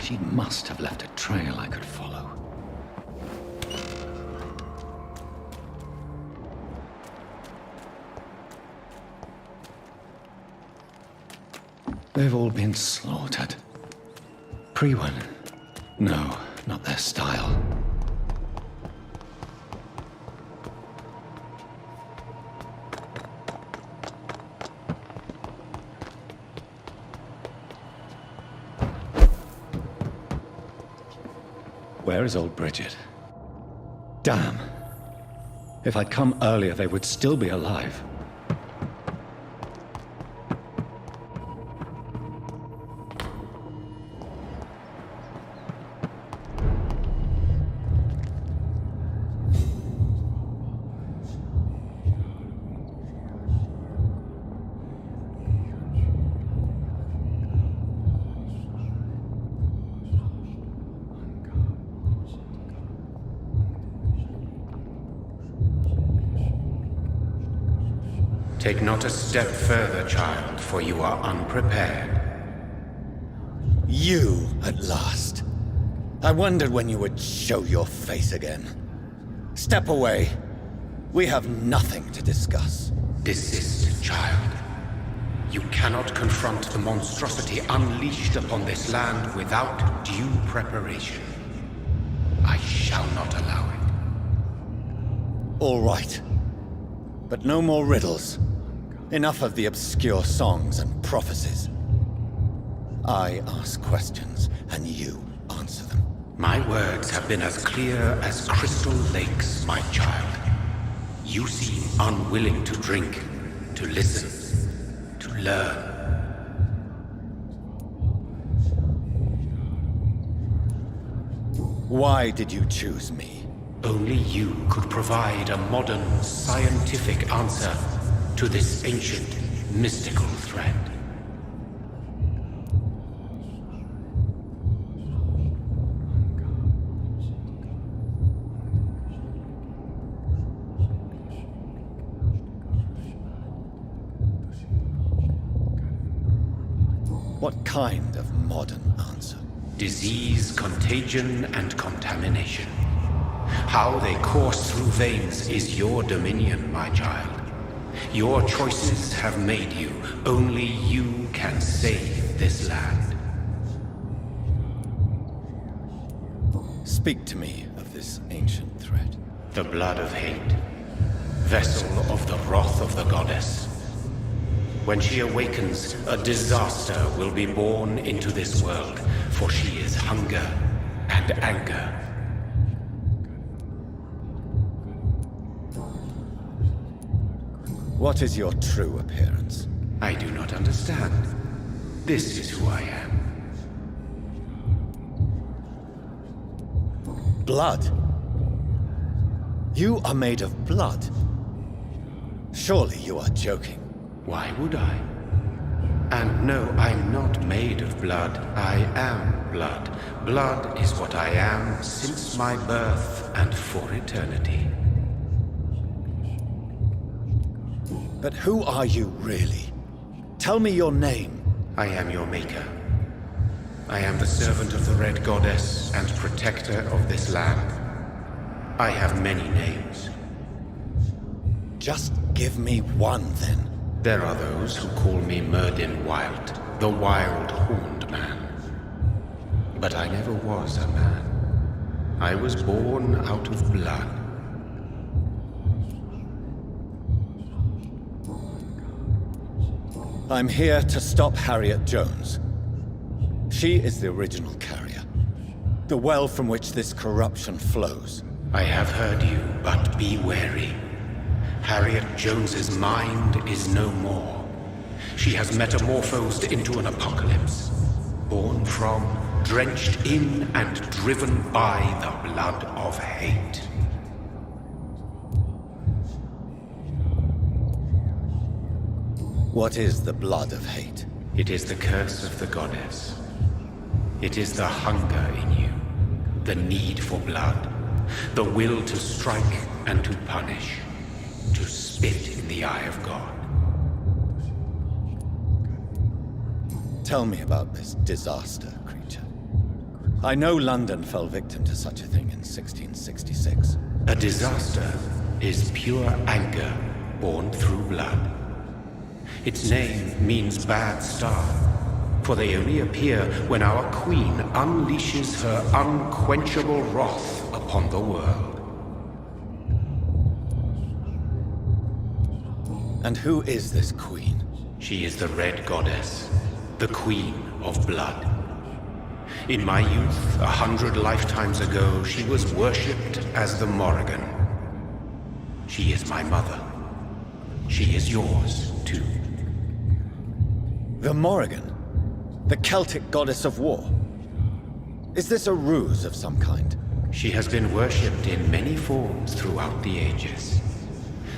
She must have left a trail I could follow. They've all been slaughtered. Priwen? No, not their style. Where is old Bridget? Damn. If I'd come earlier, they would still be alive. Take not a step further, child, for you are unprepared. You, at last. I wondered when you would show your face again. Step away. We have nothing to discuss. Desist, child. You cannot confront the monstrosity unleashed upon this land without due preparation. I shall not allow it. All right. But no more riddles. Enough of the obscure songs and prophecies. I ask questions, and you answer them. My words have been as clear as crystal lakes, my child. You seem unwilling to drink, to listen, to learn. Why did you choose me? Only you could provide a modern, scientific answer to this ancient, mystical thread. What kind of modern answer? Disease, contagion, and contamination. How they course through veins is your dominion, my child. Your choices have made you. Only you can save this land. Speak to me of this ancient threat. The blood of hate. Vessel of the wrath of the goddess. When she awakens, a disaster will be born into this world, for she is hunger and anger. What is your true appearance? I do not understand. This is who I am. Blood? You are made of blood. Surely you are joking. Why would I? And no, I'm not made of blood. I am blood. Blood is what I am since my birth and for eternity. But who are you really? Tell me your name. I am your maker. I am the servant of the Red Goddess and protector of this land. I have many names. Just give me one, then. There are those who call me Myrddin Wild, the Wild Horned Man. But I never was a man. I was born out of blood. I'm here to stop Harriet Jones. She is the original carrier. The well from which this corruption flows. I have heard you, but be wary. Harriet Jones's mind is no more. She has metamorphosed into an apocalypse. Born from, drenched in, and driven by the blood of hate. What is the blood of hate? It is the curse of the goddess. It is the hunger in you, the need for blood, the will to strike and to punish, to spit in the eye of God. Tell me about this disaster creature. I know London fell victim to such a thing in 1666. A disaster is pure anger born through blood. Its name means bad star, for they only appear when our queen unleashes her unquenchable wrath upon the world. And who is this queen? She is the Red Goddess, the Queen of Blood. In my youth, 100 lifetimes ago, she was worshipped as the Morrigan. She is my mother. She is yours, too. The Morrigan? The Celtic goddess of war? Is this a ruse of some kind? She has been worshipped in many forms throughout the ages.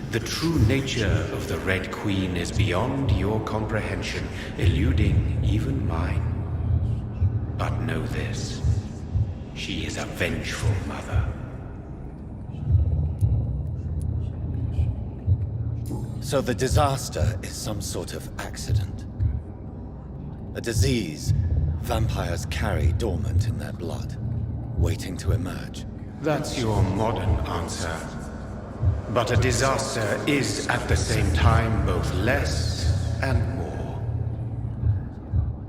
The true nature of the Red Queen is beyond your comprehension, eluding even mine. But know this, she is a vengeful mother. So the disaster is some sort of accident. A disease vampires carry dormant in their blood, waiting to emerge. That's your modern answer. But a disaster is at the same time both less and more.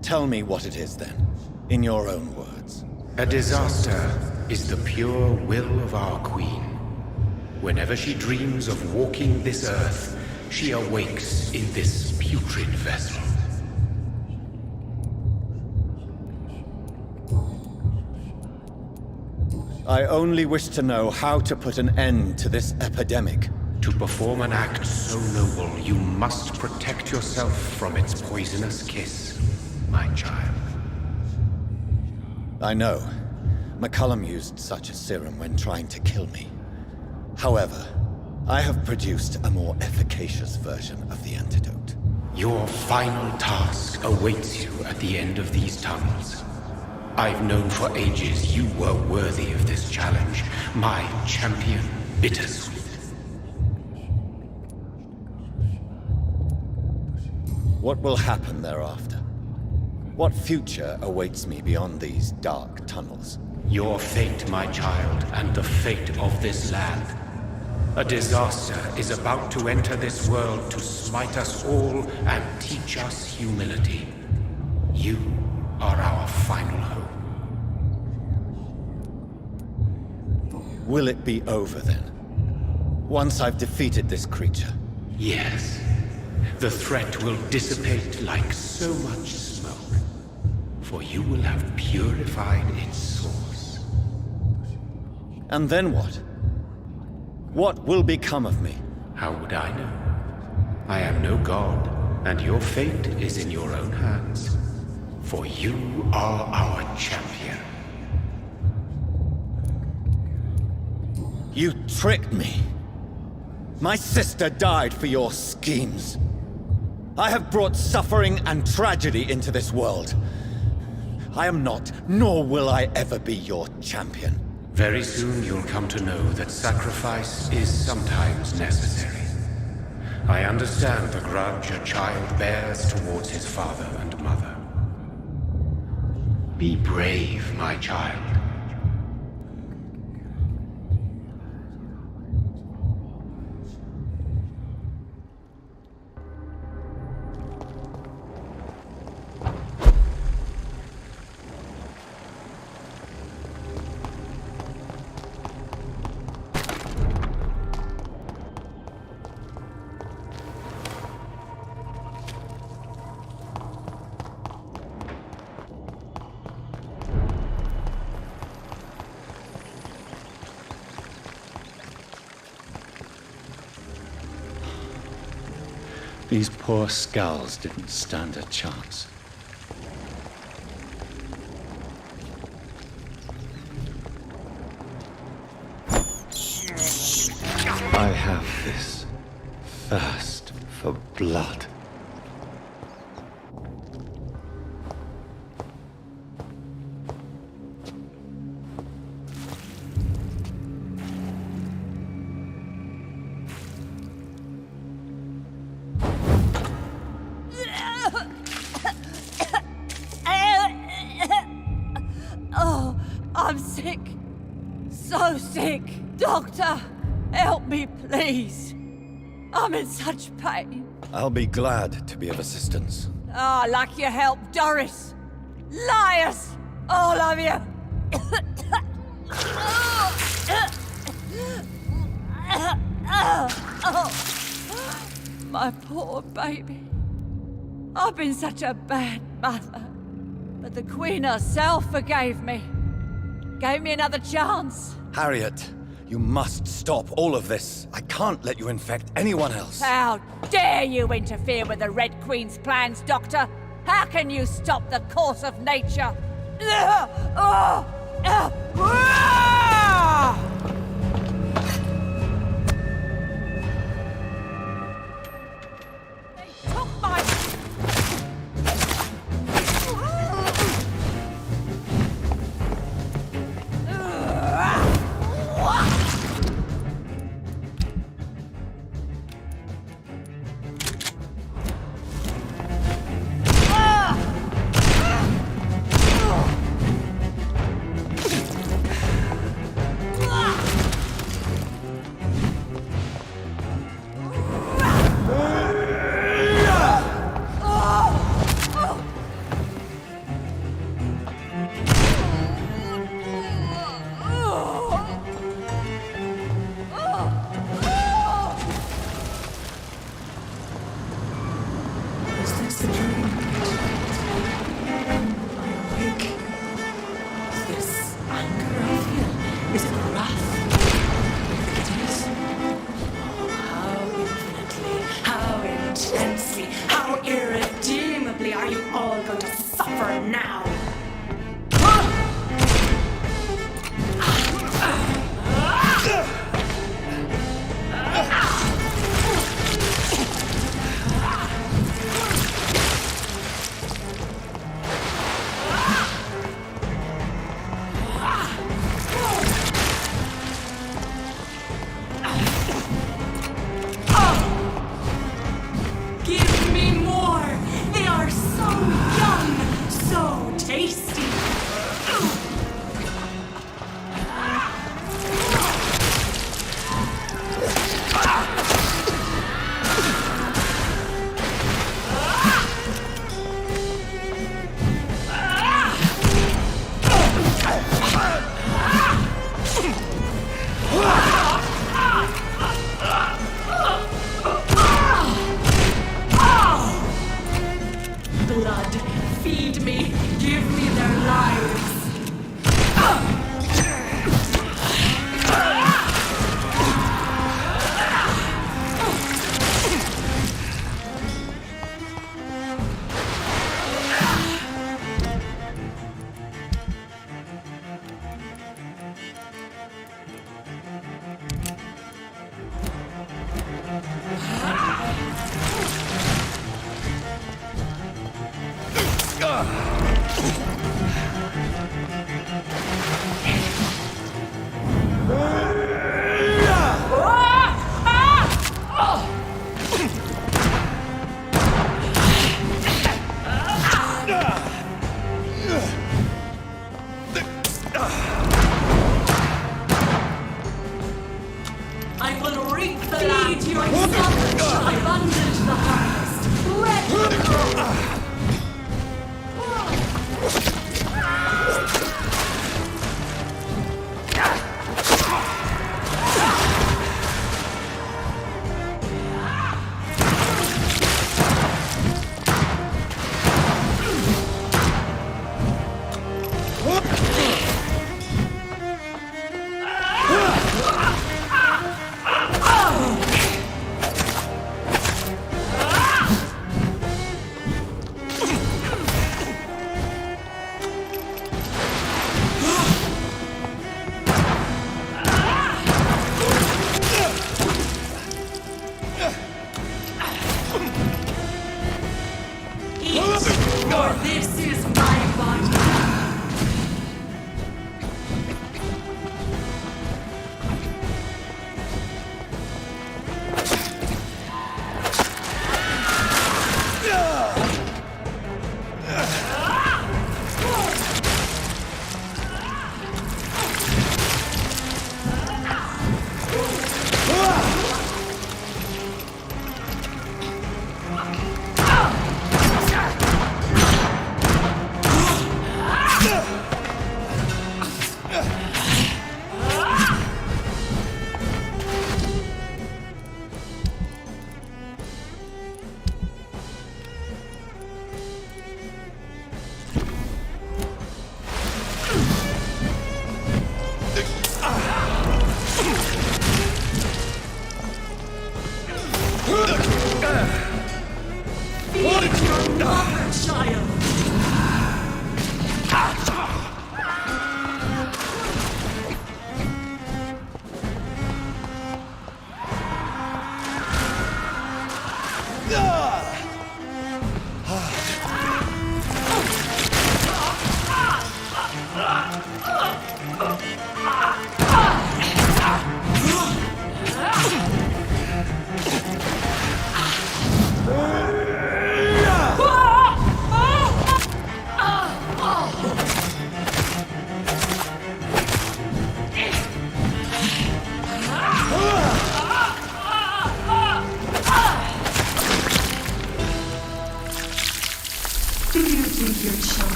Tell me what it is then, in your own words. A disaster is the pure will of our queen. Whenever she dreams of walking this earth, she awakes in this putrid vessel. I only wish to know how to put an end to this epidemic. To perform an act so noble, you must protect yourself from its poisonous kiss, my child. I know. McCullum used such a serum when trying to kill me. However, I have produced a more efficacious version of the antidote. Your final task awaits you at the end of these tunnels. I've known for ages you were worthy of this challenge, my champion, Bittersweet. What will happen thereafter? What future awaits me beyond these dark tunnels? Your fate, my child, and the fate of this land. A disaster is about to enter this world to smite us all and teach us humility. You are our final hope. Will it be over then? Once I've defeated this creature? Yes. The threat will dissipate like so much smoke, for you will have purified its source. And then what? What will become of me? How would I know? I am no god, and your fate is in your own hands. For you are our champion. You tricked me. My sister died for your schemes. I have brought suffering and tragedy into this world. I am not, nor will I ever be your champion. Very soon you'll come to know that sacrifice is sometimes necessary. I understand the grudge a child bears towards his father and mother. Be brave, my child. These poor skulls didn't stand a chance. I have this thirst for blood. Doctor, help me, please. I'm in such pain. I'll be glad to be of assistance. Ah, like your help, Doris. Liars! All of you! My poor baby. I've been such a bad mother. But the Queen herself forgave me. Gave me another chance. Harriet, you must stop all of this. I can't let you infect anyone else. How dare you interfere with the Red Queen's plans, Doctor? How can you stop the course of nature? They took my...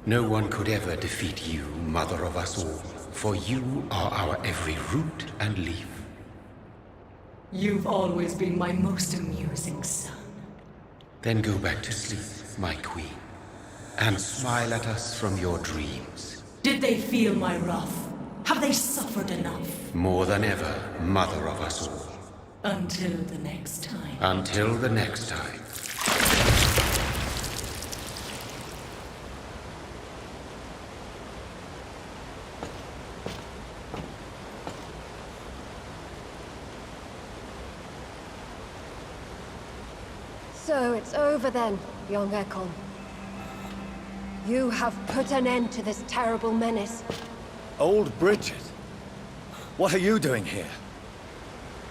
No one could ever defeat you, mother of us all, for you are our every root and leaf. You've always been my most amusing son. Then go back to sleep, my queen, and smile at us from your dreams. Did they feel my wrath? Have they suffered enough? More than ever, mother of us all. Until the next time. Until the next time. So it's over then, young Ekon. You have put an end to this terrible menace. Old Bridget? What are you doing here?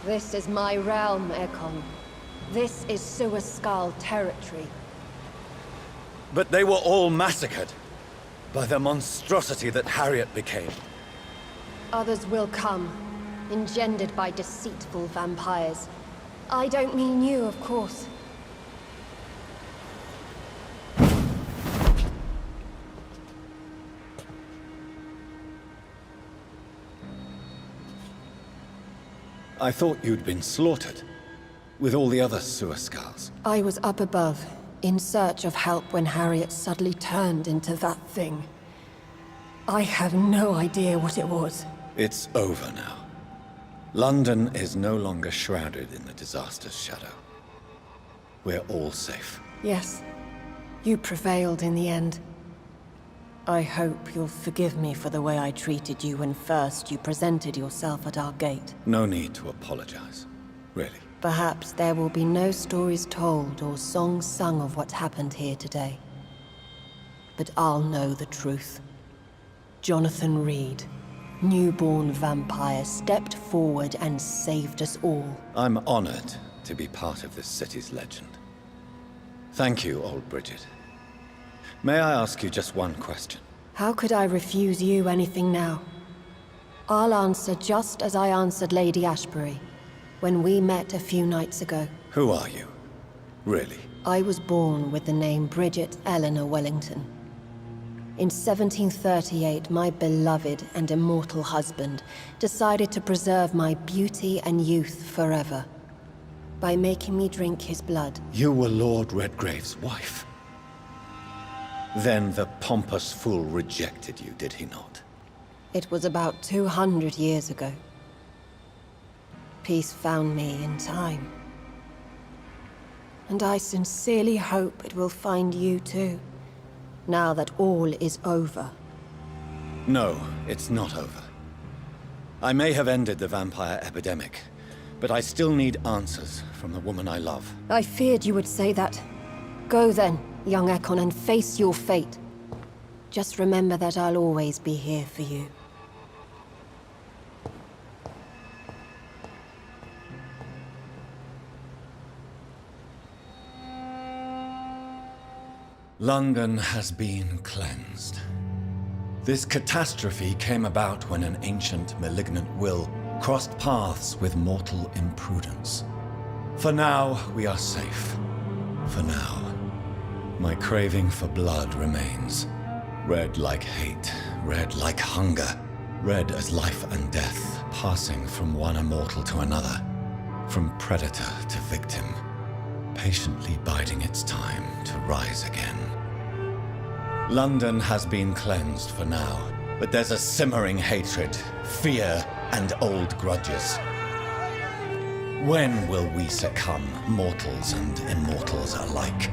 This is my realm, Ekon. This is Suaskal territory. But they were all massacred by the monstrosity that Harriet became. Others will come, engendered by deceitful vampires. I don't mean you, of course. I thought you'd been slaughtered, with all the other Suaskals. I was up above, in search of help when Harriet suddenly turned into that thing. I have no idea what it was. It's over now. London is no longer shrouded in the disaster's shadow. We're all safe. Yes, you prevailed in the end. I hope you'll forgive me for the way I treated you when first you presented yourself at our gate. No need to apologize, really. Perhaps there will be no stories told or songs sung of what happened here today. But I'll know the truth. Jonathan Reed, newborn vampire, stepped forward and saved us all. I'm honored to be part of this city's legend. Thank you, old Bridget. May I ask you just one question? How could I refuse you anything now? I'll answer just as I answered Lady Ashbury when we met a few nights ago. Who are you? Really? I was born with the name Bridget Eleanor Wellington. In 1738, my beloved and immortal husband decided to preserve my beauty and youth forever by making me drink his blood. You were Lord Redgrave's wife. Then the pompous fool rejected you, did he not? It was about 200 years ago. Peace found me in time. And I sincerely hope it will find you too, now that all is over. No, it's not over. I may have ended the vampire epidemic, but I still need answers from the woman I love. I feared you would say that. Go then, young Ekon, and face your fate. Just remember that I'll always be here for you. London has been cleansed. This catastrophe came about when an ancient, malignant will crossed paths with mortal imprudence. For now, we are safe. For now. My craving for blood remains. Red like hate, red like hunger, red as life and death, passing from one immortal to another, from predator to victim, patiently biding its time to rise again. London has been cleansed for now, but there's a simmering hatred, fear, and old grudges. When will we succumb, mortals and immortals alike?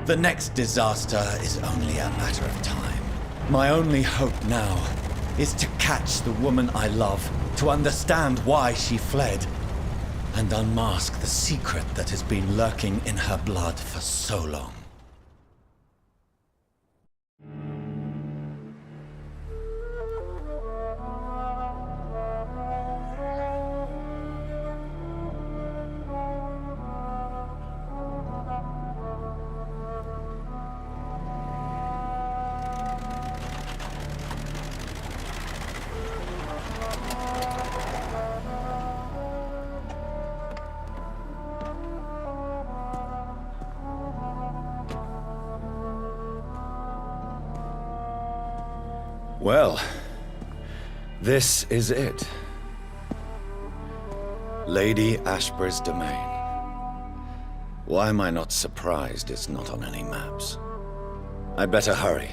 The next disaster is only a matter of time. My only hope now is to catch the woman I love, to understand why she fled, and unmask the secret that has been lurking in her blood for so long. Well, this is it. Lady Ashbur's domain. Why am I not surprised it's not on any maps? I'd better hurry.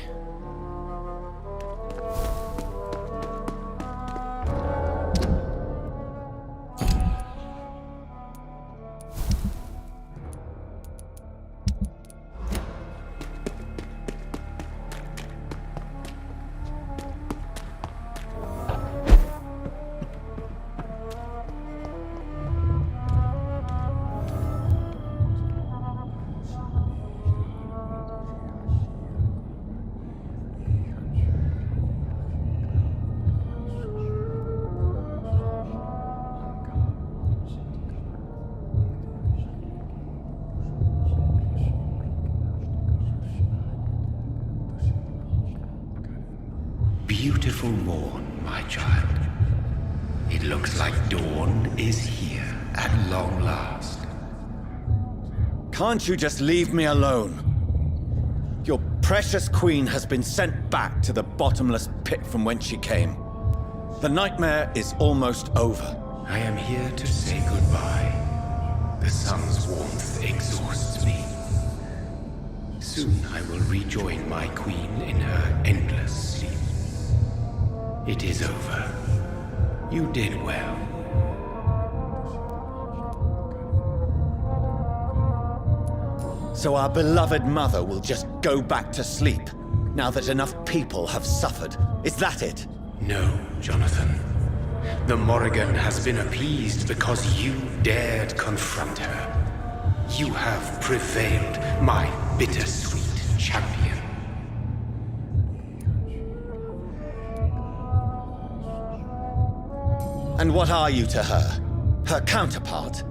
Beautiful morn, my child. It looks like dawn is here at long last. Can't you just leave me alone? Your precious queen has been sent back to the bottomless pit from whence she came. The nightmare is almost over. I am here to say goodbye. The sun's warmth exhausts me. Soon I will rejoin my queen in her endless sleep. It is over. You did well. So our beloved mother will just go back to sleep, now that enough people have suffered. Is that it? No, Jonathan. The Morrigan has been appeased because you dared confront her. You have prevailed, my bittersweet champion. And what are you to her? Her counterpart?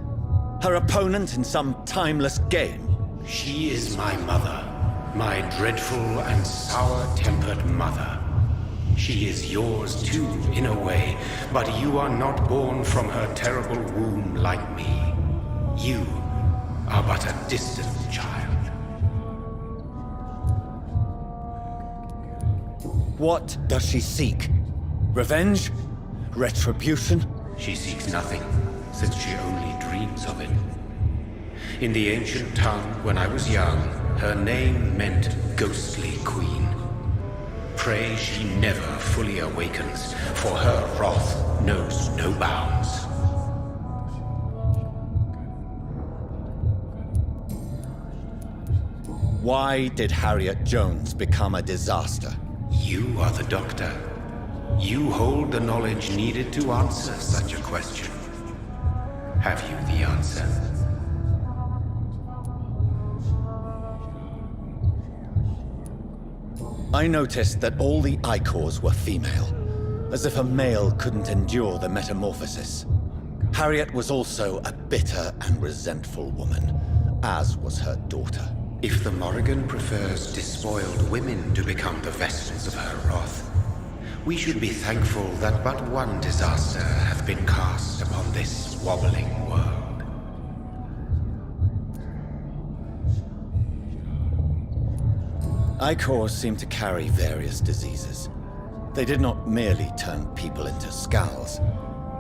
Her opponent in some timeless game? She is my mother, my dreadful and sour-tempered mother. She is yours too, in a way, but you are not born from her terrible womb like me. You are but a distant child. What does she seek? Revenge? Retribution? She seeks nothing, since she only dreams of it. In the ancient tongue, when I was young, her name meant ghostly queen. Pray she never fully awakens, for her wrath knows no bounds. Why did Harriet Jones become a disaster? You are the doctor. You hold the knowledge needed to answer such a question. Have you the answer? I noticed that all the Icors were female, as if a male couldn't endure the metamorphosis. Harriet was also a bitter and resentful woman, as was her daughter. If the Morrigan prefers despoiled women to become the vessels of her wrath, we should be thankful that but one disaster hath been cast upon this wobbling world. Icors seem to carry various diseases. They did not merely turn people into skulls.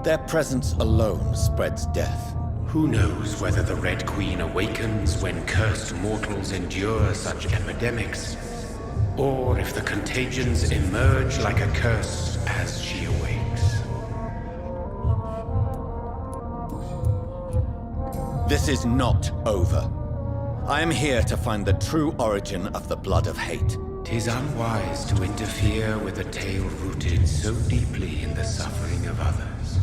Their presence alone spreads death. Who knows whether the Red Queen awakens when cursed mortals endure such epidemics, or if the contagions emerge like a curse as she awakes. This is not over. I am here to find the true origin of the blood of hate. 'Tis unwise to interfere with a tale rooted so deeply in the suffering of others.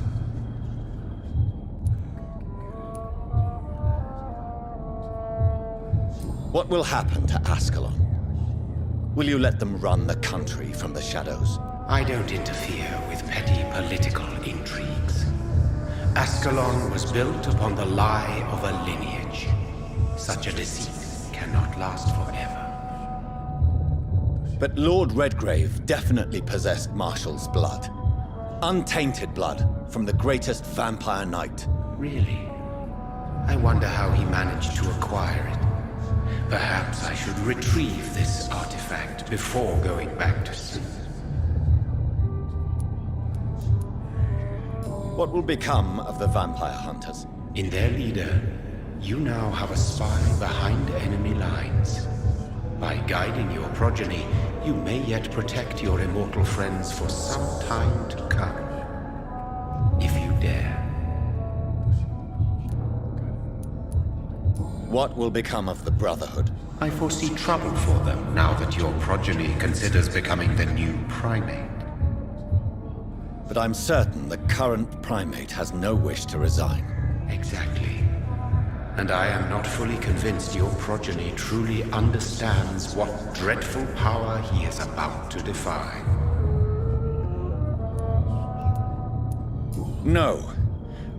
What will happen to Ascalon? Will you let them run the country from the shadows? I don't interfere with petty political intrigues. Ascalon was built upon the lie of a lineage. Such a deceit cannot last forever. But Lord Redgrave definitely possessed Marshall's blood. Untainted blood from the greatest vampire knight. Really? I wonder how he managed to acquire it. Perhaps I should retrieve this artifact before going back to sea. What will become of the vampire hunters? In their leader, you now have a spy behind enemy lines. By guiding your progeny, you may yet protect your immortal friends for some time to come. If you dare. What will become of the Brotherhood? I foresee trouble for them now that your progeny considers becoming the new primate. But I'm certain the current primate has no wish to resign. Exactly. And I am not fully convinced your progeny truly understands what dreadful power he is about to defy. No.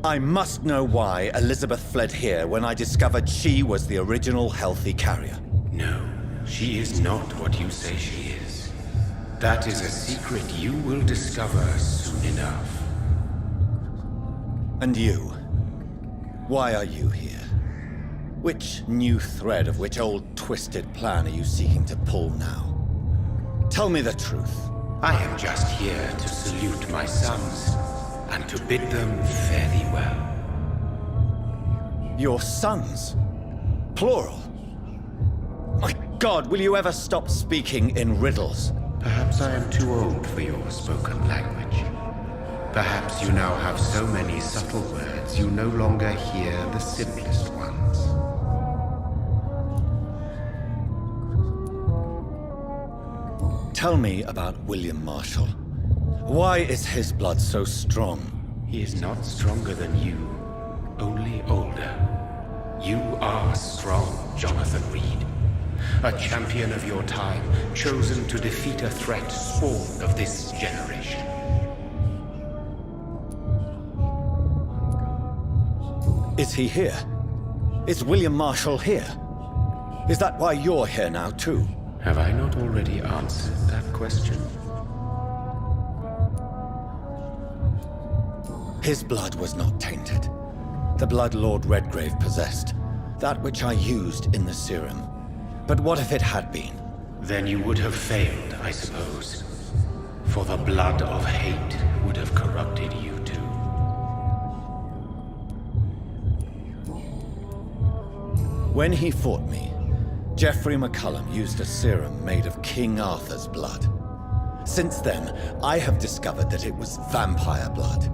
I must know why Elizabeth fled here when I discovered she was the original healthy carrier. No, she is not what you say she is. That is a secret you will discover soon enough. And you? Why are you here? Which new thread of which old twisted plan are you seeking to pull now? Tell me the truth. I am just here to salute my sons, and to bid them fare thee well. Your sons? Plural? My God, will you ever stop speaking in riddles? Perhaps I am too old for your spoken language. Perhaps you now have so many subtle words you no longer hear the simplest ones. Tell me about William Marshall. Why is his blood so strong? He is not stronger than you, only older. You are strong, Jonathan Reed. A champion of your time, chosen to defeat a threat spawned of this generation. Is he here? Is William Marshall here? Is that why you're here now, too? Have I not already answered that question? His blood was not tainted. The blood Lord Redgrave possessed. That which I used in the serum. But what if it had been? Then you would have failed, I suppose. For the blood of hate would have corrupted you too. When he fought me, Geoffrey McCullum used a serum made of King Arthur's blood. Since then, I have discovered that it was vampire blood.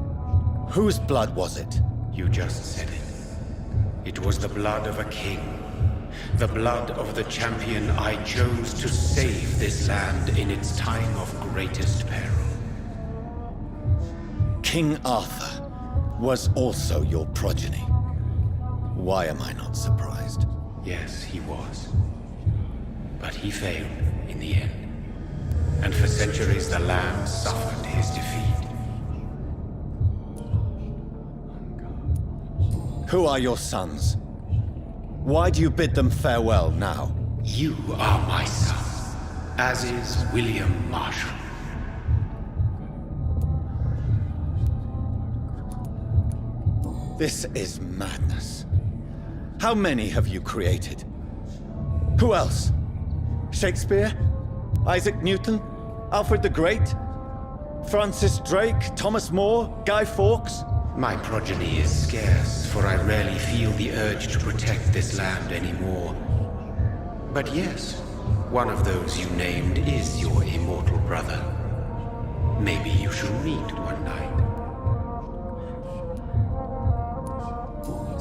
Whose blood was it? You just said it. It was the blood of a king. The blood of the champion I chose to save this land in its time of greatest peril. King Arthur was also your progeny. Why am I not surprised? Yes, he was. But he failed in the end. And for centuries the land suffered his defeat. Who are your sons? Why do you bid them farewell now? You are my son, as is William Marshall. This is madness. How many have you created? Who else? Shakespeare? Isaac Newton? Alfred the Great? Francis Drake? Thomas More? Guy Fawkes? My progeny is scarce, for I rarely feel the urge to protect this land anymore. But yes, one of those you named is your immortal brother. Maybe you should meet one night.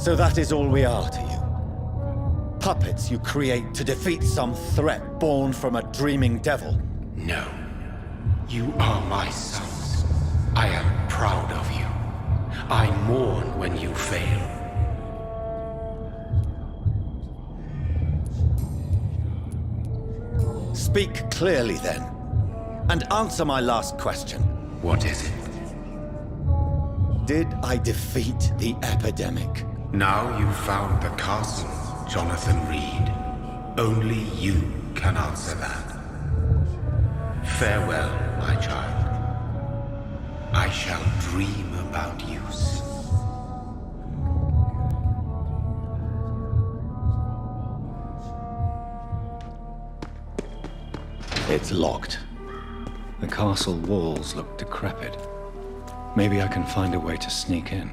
So that is all we are to you? Puppets you create to defeat some threat born from a dreaming devil? No. You are my sons. I am proud of you. I mourn when you fail. Speak clearly then, and answer my last question. What is it? Did I defeat the epidemic? Now you've found the castle, Jonathan Reed. Only you can answer that. Farewell, my child. I shall dream about you soon. It's locked. The castle walls look decrepit. Maybe I can find a way to sneak in.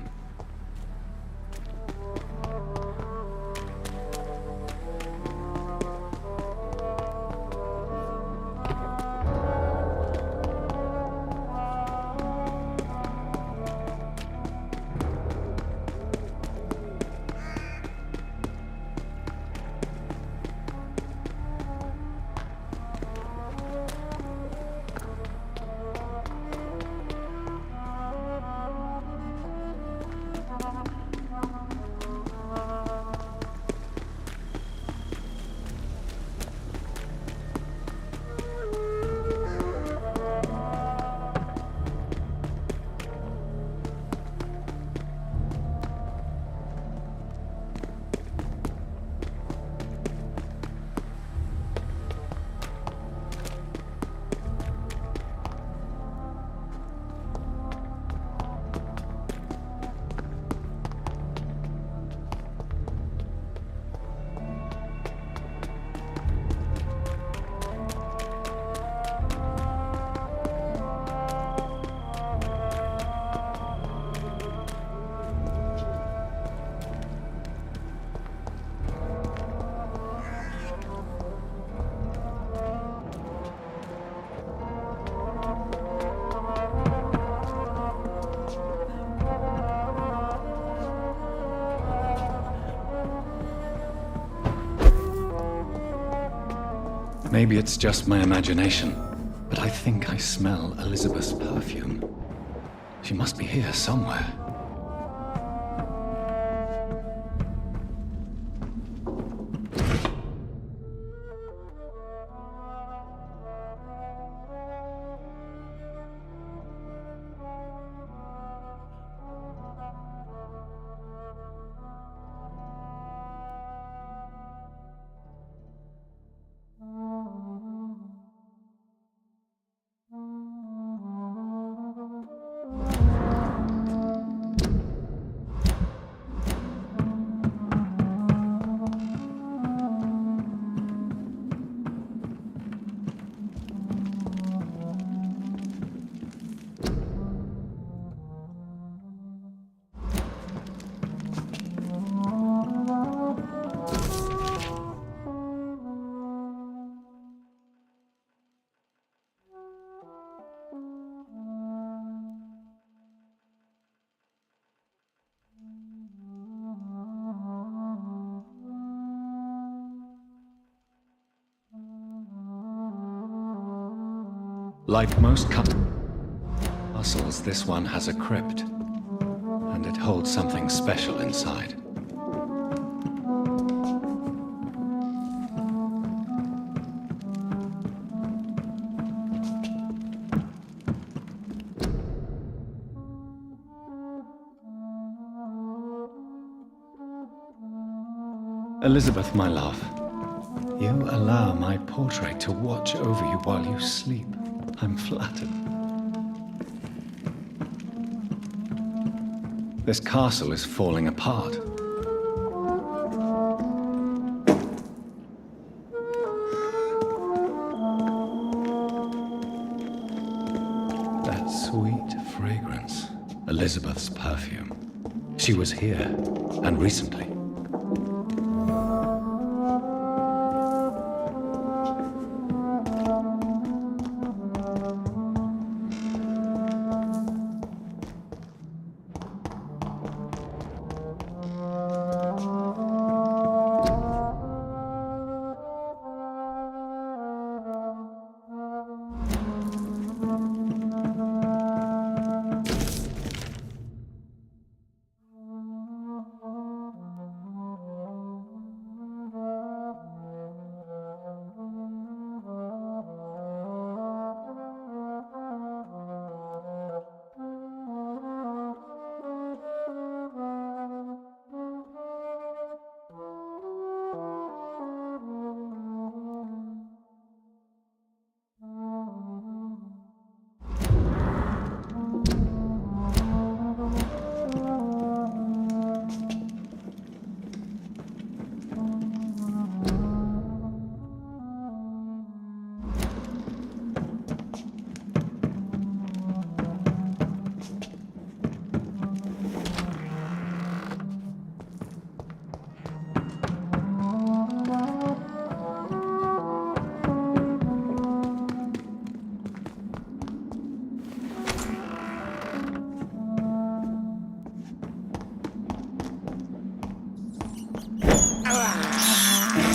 Maybe it's just my imagination, but I think I smell Elizabeth's perfume. She must be here somewhere. Like most castles, this one has a crypt, and it holds something special inside. Elizabeth, my love, you allow my portrait to watch over you while you sleep. I'm flattered. This castle is falling apart. That sweet fragrance. Elizabeth's perfume. She was here, and recently.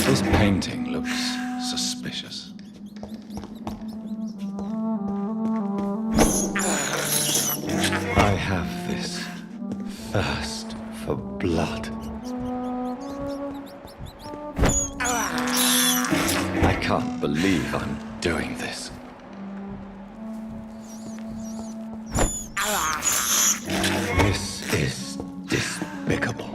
This painting looks suspicious. I have this thirst for blood. I can't believe I'm doing this. This is despicable.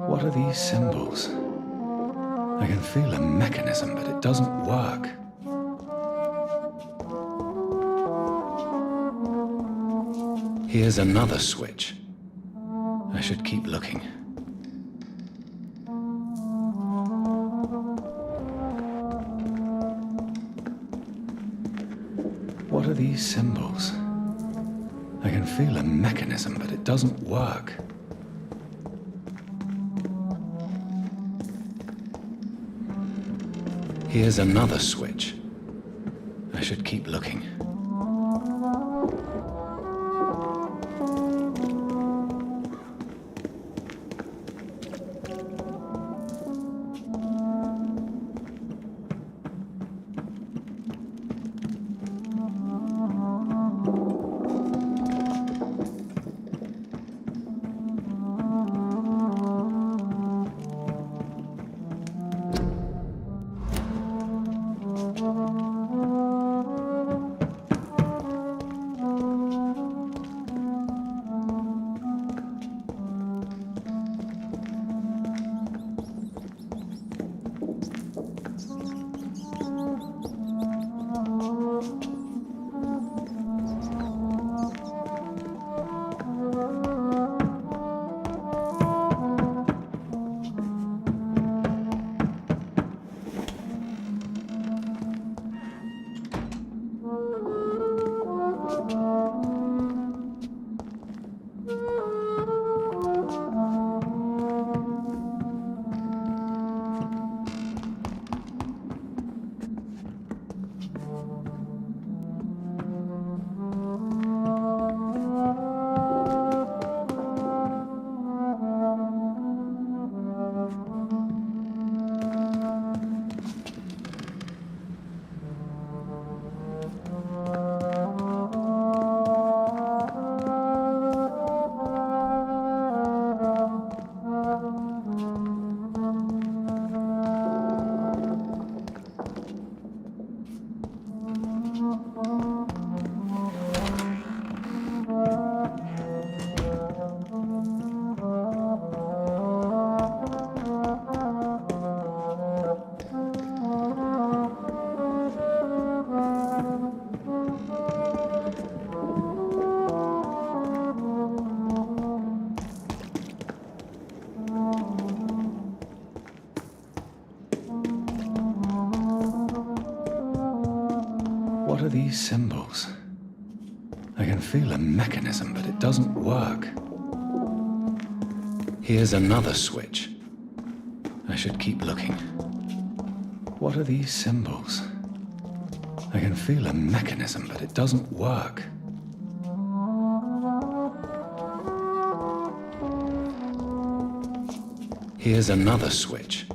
What are these symbols? I can feel a mechanism, but it doesn't work. Here's another switch. I should keep looking. What are these symbols? I can feel a mechanism, but it doesn't work. Here's another switch. I should keep looking. What are these symbols? I can feel a mechanism, but it doesn't work. Here's another switch. I should keep looking. What are these symbols? I can feel a mechanism, but it doesn't work. Here's another switch.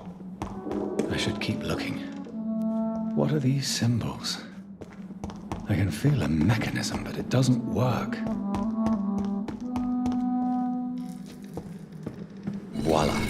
I should keep looking. What are these symbols? I can feel a mechanism, but it doesn't work. Voila.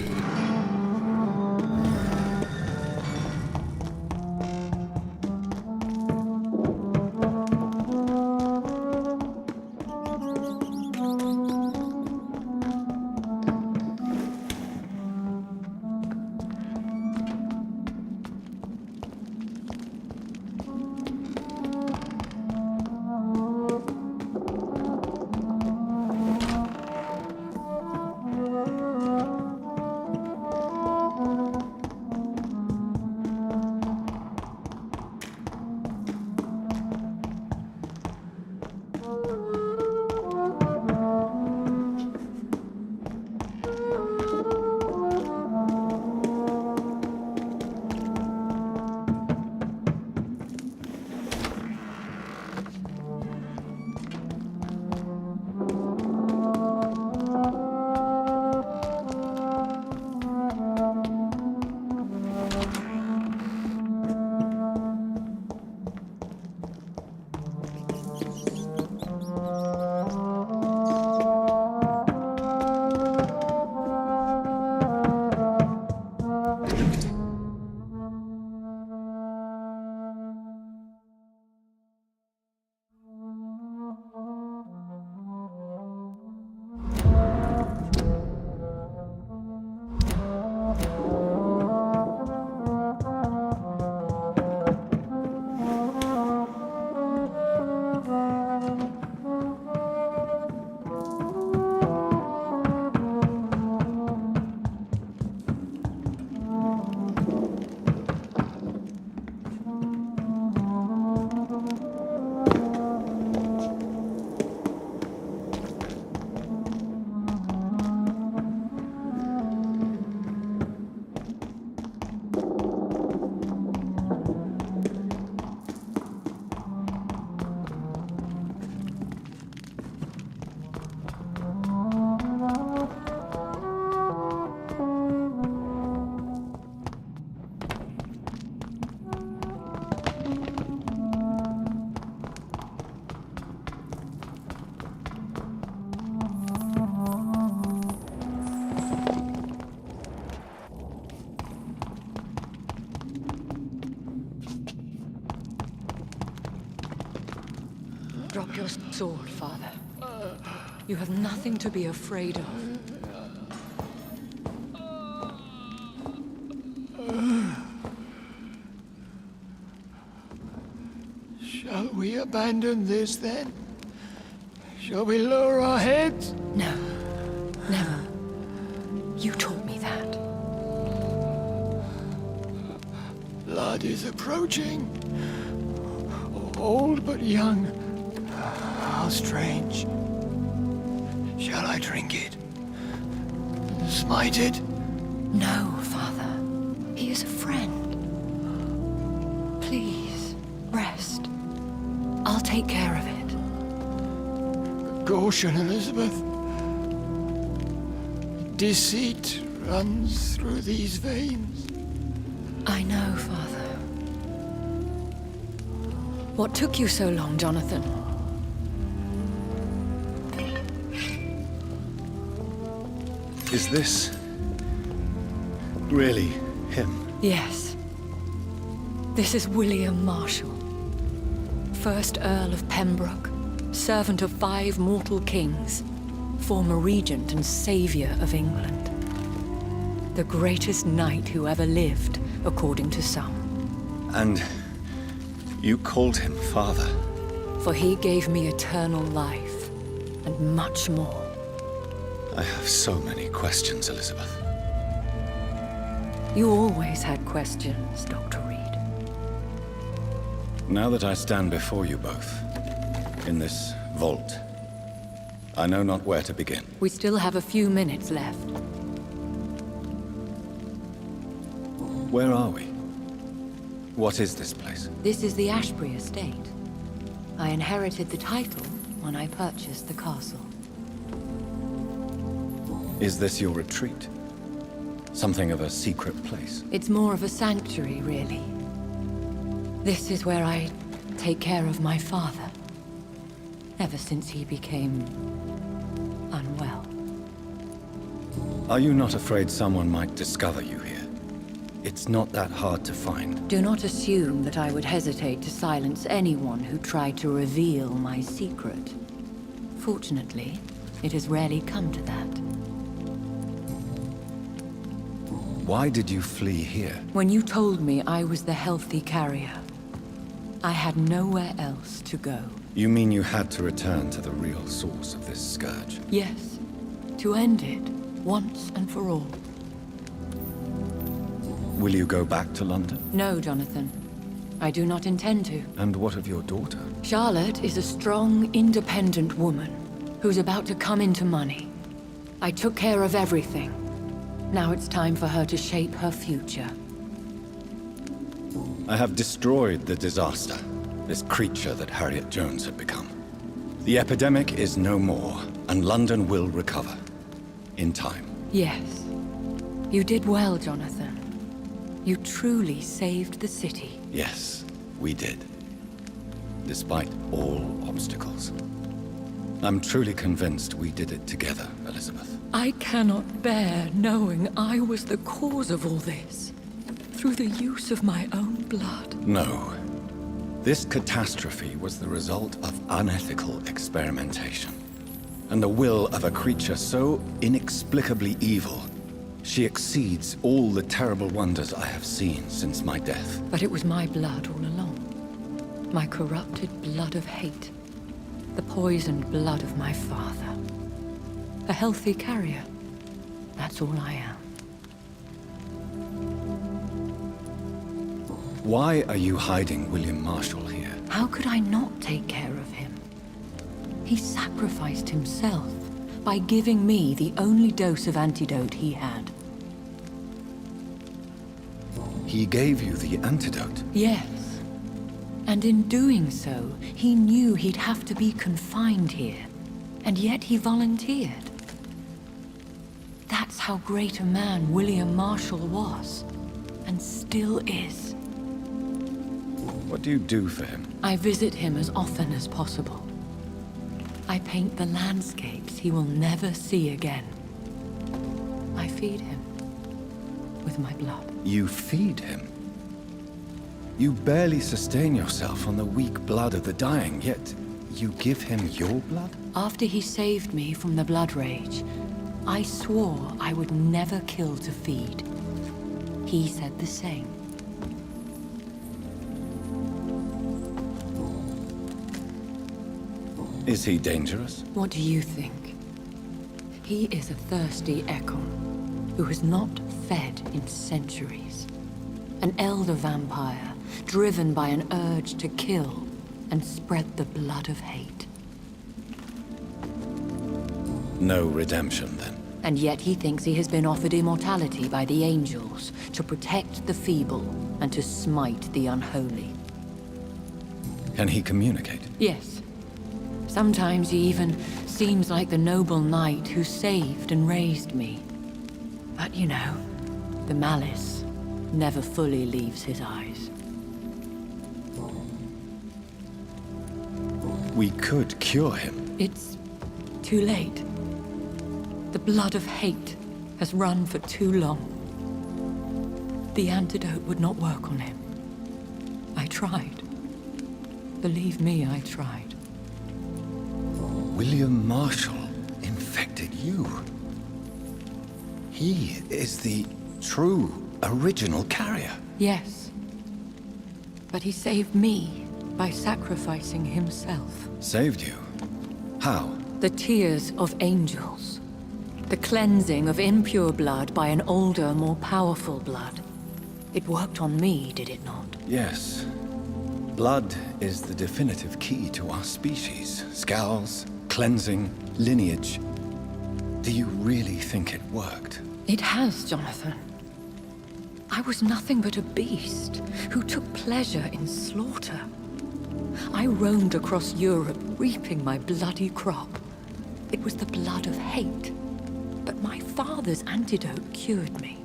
Drop your sword, Father. You have nothing to be afraid of. Shall we abandon this then? Shall we lower our heads? No, never. You taught me that. Blood is approaching. Old but young. How strange. Shall I drink it? Smite it? No, Father. He is a friend. Please, rest. I'll take care of it. Caution, Elizabeth. Deceit runs through these veins. I know, Father. What took you so long, Jonathan? Is this really him? Yes. This is William Marshall, 1st Earl of Pembroke, servant of 5 mortal kings, former regent and savior of England. The greatest knight who ever lived, according to some. And you called him father? For he gave me eternal life, and much more. I have so many questions, Elizabeth. You always had questions, Dr. Reed. Now that I stand before you both, in this vault, I know not where to begin. We still have a few minutes left. Where are we? What is this place? This is the Ashbury estate. I inherited the title when I purchased the castle. Is this your retreat? Something of a secret place? It's more of a sanctuary, really. This is where I take care of my father. Ever since he became unwell. Are you not afraid someone might discover you here? It's not that hard to find. Do not assume that I would hesitate to silence anyone who tried to reveal my secret. Fortunately, it has rarely come to that. Why did you flee here? When you told me I was the healthy carrier, I had nowhere else to go. You mean you had to return to the real source of this scourge? Yes, to end it, once and for all. Will you go back to London? No, Jonathan. I do not intend to. And what of your daughter? Charlotte is a strong, independent woman who's about to come into money. I took care of everything. Now it's time for her to shape her future. I have destroyed the disaster, this creature that Harriet Jones had become. The epidemic is no more, and London will recover. In time. Yes. You did well, Jonathan. You truly saved the city. Yes, we did. Despite all obstacles. I'm truly convinced we did it together, Elizabeth. I cannot bear knowing I was the cause of all this. Through the use of my own blood. No. This catastrophe was the result of unethical experimentation. And the will of a creature so inexplicably evil, she exceeds all the terrible wonders I have seen since my death. But it was my blood all along. My corrupted blood of hate. The poisoned blood of my father. A healthy carrier. That's all I am. Why are you hiding William Marshall here? How could I not take care of him? He sacrificed himself by giving me the only dose of antidote he had. He gave you the antidote? Yes. And in doing so, he knew he'd have to be confined here. And yet he volunteered. That's how great a man William Marshall was. And still is. What do you do for him? I visit him as often as possible. I paint the landscapes he will never see again. I feed him with my blood. You feed him? You barely sustain yourself on the weak blood of the dying, yet you give him your blood? After he saved me from the blood rage, I swore I would never kill to feed. He said the same. Is he dangerous? What do you think? He is a thirsty Ekon who has not fed in centuries. An elder vampire, driven by an urge to kill and spread the blood of hate. No redemption, then? And yet he thinks he has been offered immortality by the angels to protect the feeble and to smite the unholy. Can he communicate? Yes. Sometimes he even seems like the noble knight who saved and raised me. But you know, the malice never fully leaves his eyes. We could cure him. It's too late. The blood of hate has run for too long. The antidote would not work on him. I tried. Believe me, I tried. William Marshall infected you. He is the true, original carrier. Yes. But he saved me by sacrificing himself. Saved you? How? The tears of angels. The cleansing of impure blood by an older, more powerful blood. It worked on me, did it not? Yes. Blood is the definitive key to our species. Scowls, cleansing, lineage. Do you really think it worked? It has, Jonathan. I was nothing but a beast who took pleasure in slaughter. I roamed across Europe, reaping my bloody crop. It was the blood of hate, but my father's antidote cured me.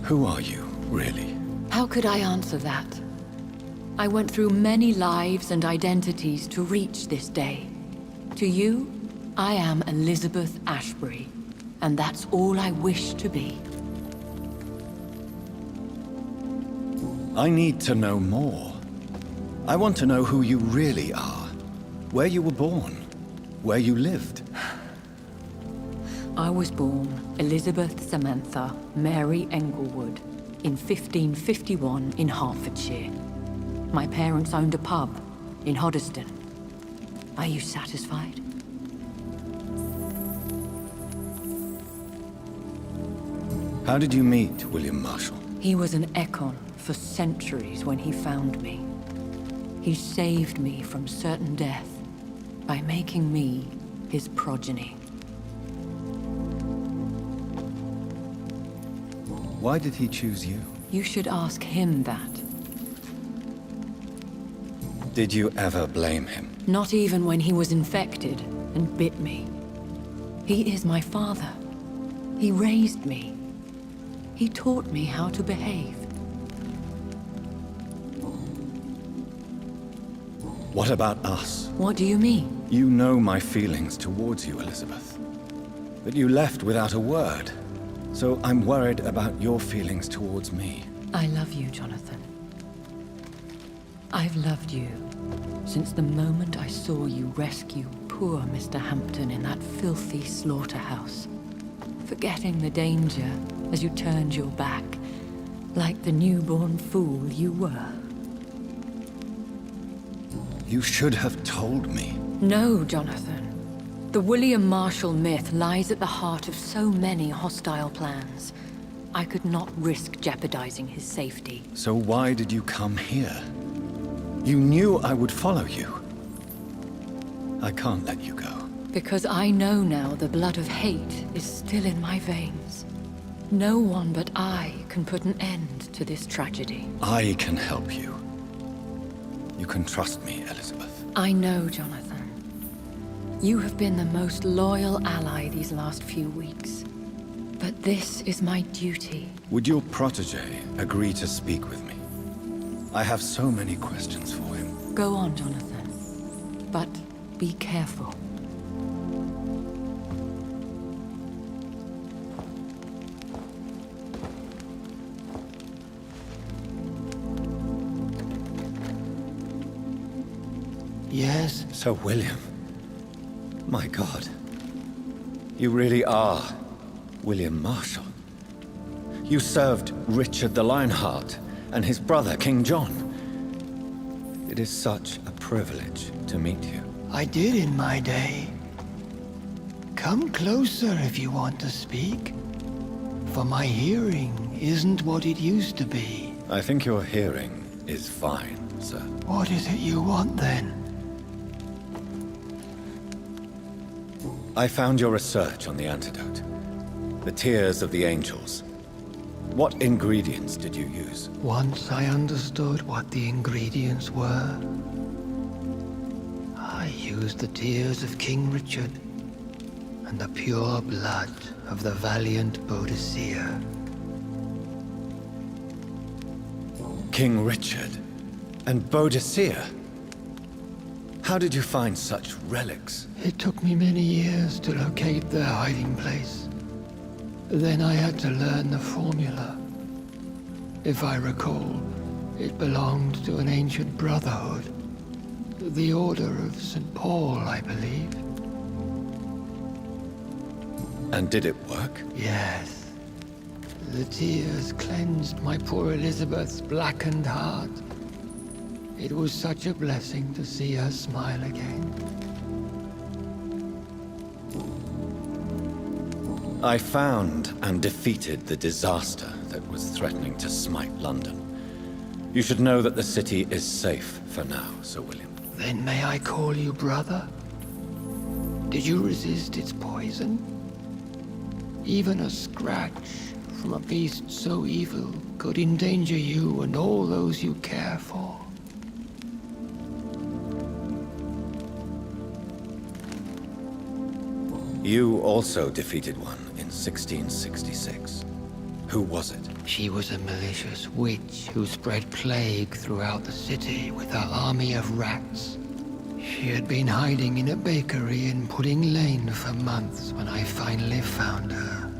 Who are you, really? How could I answer that? I went through many lives and identities to reach this day. To you, I am Elizabeth Ashbury, and that's all I wish to be. I need to know more. I want to know who you really are. Where you were born. Where you lived. I was born Elizabeth Samantha Mary Englewood in 1551 in Hertfordshire. My parents owned a pub in Hoddesdon. Are you satisfied? How did you meet William Marshall? He was an Econ for centuries when he found me. He saved me from certain death by making me his progeny. Why did he choose you? You should ask him that. Did you ever blame him? Not even when he was infected and bit me. He is my father. He raised me. He taught me how to behave. What about us? What do you mean? You know my feelings towards you, Elizabeth. But you left without a word. So I'm worried about your feelings towards me. I love you, Jonathan. I've loved you since the moment I saw you rescue poor Mr. Hampton in that filthy slaughterhouse. Forgetting the danger as you turned your back, like the newborn fool you were. You should have told me. No, Jonathan. The William Marshall myth lies at the heart of so many hostile plans. I could not risk jeopardizing his safety. So why did you come here? You knew I would follow you. I can't let you go. Because I know now the blood of hate is still in my veins. No one but I can put an end to this tragedy. I can help you. You can trust me, Elizabeth. I know, Jonathan. You have been the most loyal ally these last few weeks. But this is my duty. Would your protege agree to speak with me? I have so many questions for him. Go on, Jonathan. But be careful. Yes? Sir William. My God. You really are William Marshall. You served Richard the Lionheart and his brother, King John. It is such a privilege to meet you. I did in my day. Come closer if you want to speak. For my hearing isn't what it used to be. I think your hearing is fine, sir. What is it you want then? I found your research on the antidote. The tears of the angels. What ingredients did you use? Once I understood what the ingredients were, I used the tears of King Richard and the pure blood of the valiant Boadicea. King Richard and Boadicea? How did you find such relics? It took me many years to locate their hiding place. Then I had to learn the formula. If I recall, it belonged to an ancient brotherhood. The Order of St. Paul, I believe. And did it work? Yes. The tears cleansed my poor Elizabeth's blackened heart. It was such a blessing to see her smile again. I found and defeated the disaster that was threatening to smite London. You should know that the city is safe for now, Sir William. Then may I call you brother? Did you resist its poison? Even a scratch from a beast so evil could endanger you and all those you care for. You also defeated one in 1666. Who was it? She was a malicious witch who spread plague throughout the city with her army of rats. She had been hiding in a bakery in Pudding Lane for months when I finally found her.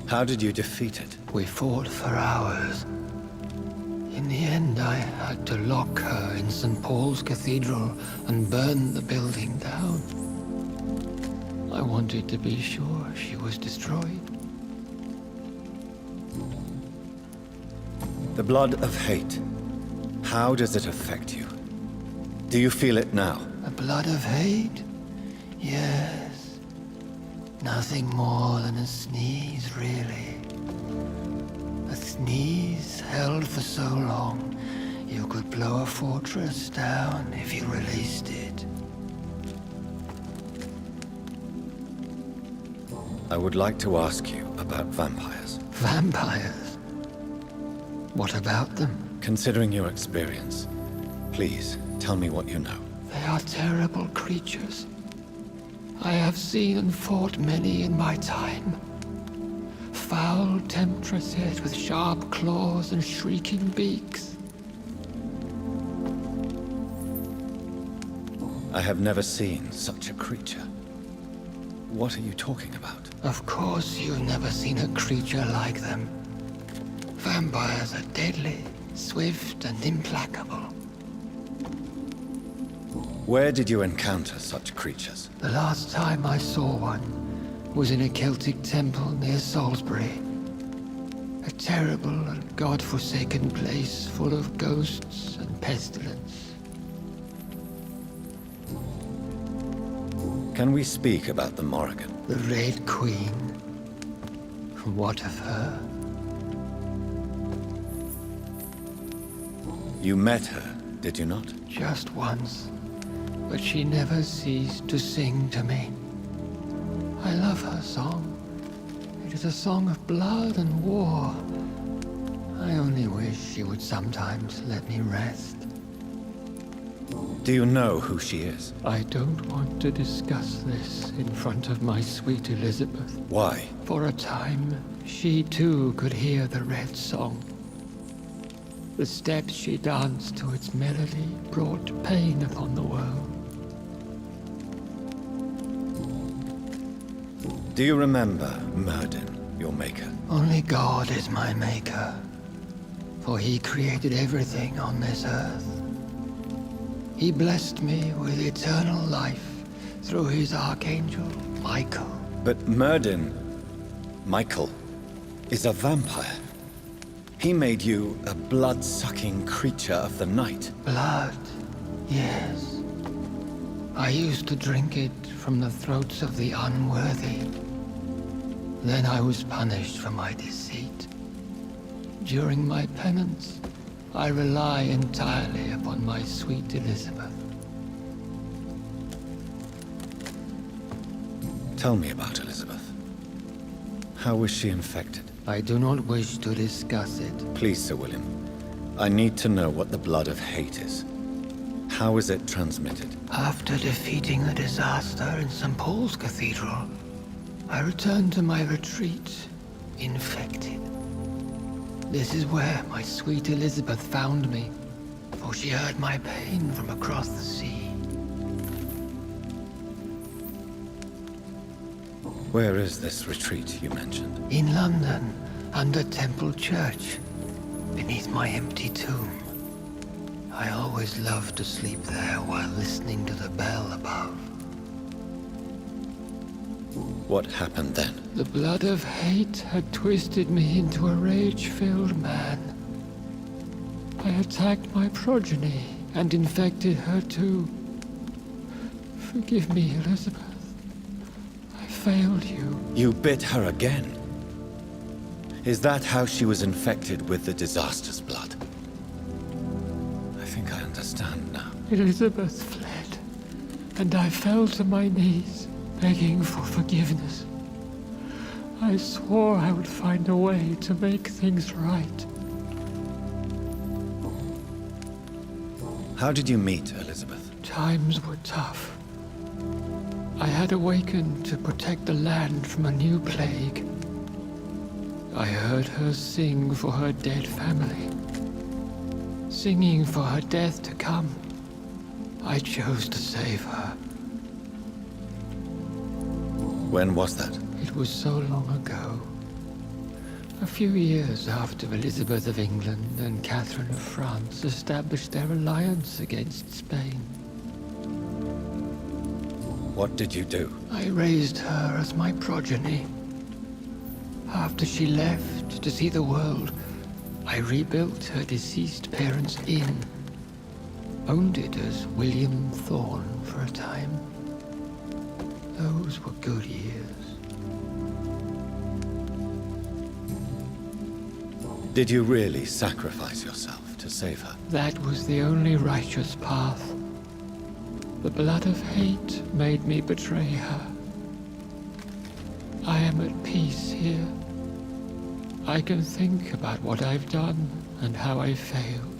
How did you defeat it? We fought for hours. In the end, I had to lock her in St. Paul's Cathedral and burn the building down. I wanted to be sure she was destroyed. The blood of hate. How does it affect you? Do you feel it now? The blood of hate? Yes. Nothing more than a sneeze, really. A sneeze held for so long, you could blow a fortress down if you released it. I would like to ask you about vampires. Vampires? What about them? Considering your experience, please tell me what you know. They are terrible creatures. I have seen and fought many in my time. Foul temptresses with sharp claws and shrieking beaks. I have never seen such a creature. What are you talking about? Of course you've never seen a creature like them. Vampires are deadly, swift and implacable. Where did you encounter such creatures? The last time I saw one was in a Celtic temple near Salisbury. A terrible and god-forsaken place full of ghosts and pestilence. Can we speak about the Morrigan? The Red Queen. What of her? You met her, did you not? Just once. But she never ceased to sing to me. I love her song. It is a song of blood and war. I only wish she would sometimes let me rest. Do you know who she is? I don't want to discuss this in front of my sweet Elizabeth. Why? For a time, she too could hear the Red Song. The steps she danced to its melody brought pain upon the world. Do you remember Myrddin, your maker? Only God is my maker, for he created everything on this earth. He blessed me with eternal life through his archangel, Michael. But Myrddin, Michael, is a vampire. He made you a blood-sucking creature of the night. Blood, yes. I used to drink it from the throats of the unworthy. Then I was punished for my deceit. During my penance, I rely entirely upon my sweet Elizabeth. Tell me about Elizabeth. How was she infected? I do not wish to discuss it. Please, Sir William. I need to know what the blood of hate is. How is it transmitted? After defeating the disaster in St. Paul's Cathedral, I returned to my retreat, infected. This is where my sweet Elizabeth found me, for she heard my pain from across the sea. Where is this retreat you mentioned? In London, under Temple Church, beneath my empty tomb. I always loved to sleep there while listening to the bell above. What happened then? The blood of hate had twisted me into a rage-filled man. I attacked my progeny and infected her too. Forgive me, Elizabeth. I failed you. You bit her again. Is that how she was infected with the disaster's blood? I think I understand now. Elizabeth fled, and I fell to my knees, begging for forgiveness. I swore I would find a way to make things right. How did you meet Elizabeth? Times were tough. I had awakened to protect the land from a new plague. I heard her sing for her dead family. Singing for her death to come. I chose to save her. When was that? It was so long ago. A few years after Elizabeth of England and Catherine of France established their alliance against Spain. What did you do? I raised her as my progeny. After she left to see the world, I rebuilt her deceased parents' inn. Owned it as William Thorne for a time. Those were good years. Did you really sacrifice yourself to save her? That was the only righteous path. The blood of hate made me betray her. I am at peace here. I can think about what I've done and how I failed.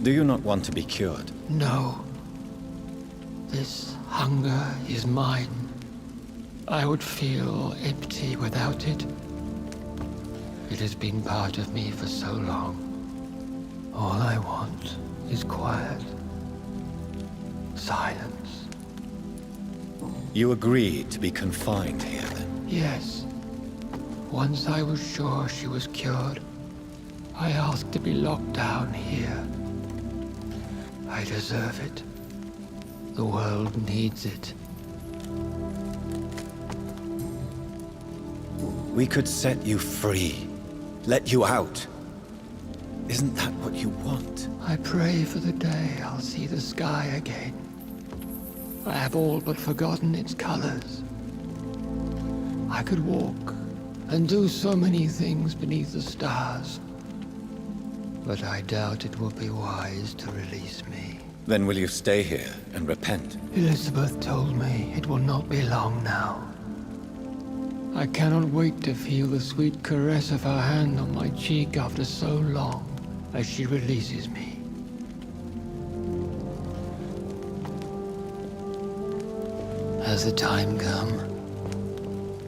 Do you not want to be cured? No. This hunger is mine. I would feel empty without it. It has been part of me for so long. All I want is quiet. Silence. You agreed to be confined here, then? Yes. Once I was sure she was cured, I asked to be locked down here. I deserve it. The world needs it. We could set you free. Let you out. Isn't that what you want? I pray for the day I'll see the sky again. I have all but forgotten its colors. I could walk and do so many things beneath the stars. But I doubt it will be wise to release me. Then will you stay here and repent? Elizabeth told me it will not be long now. I cannot wait to feel the sweet caress of her hand on my cheek after so long as she releases me. Has the time come?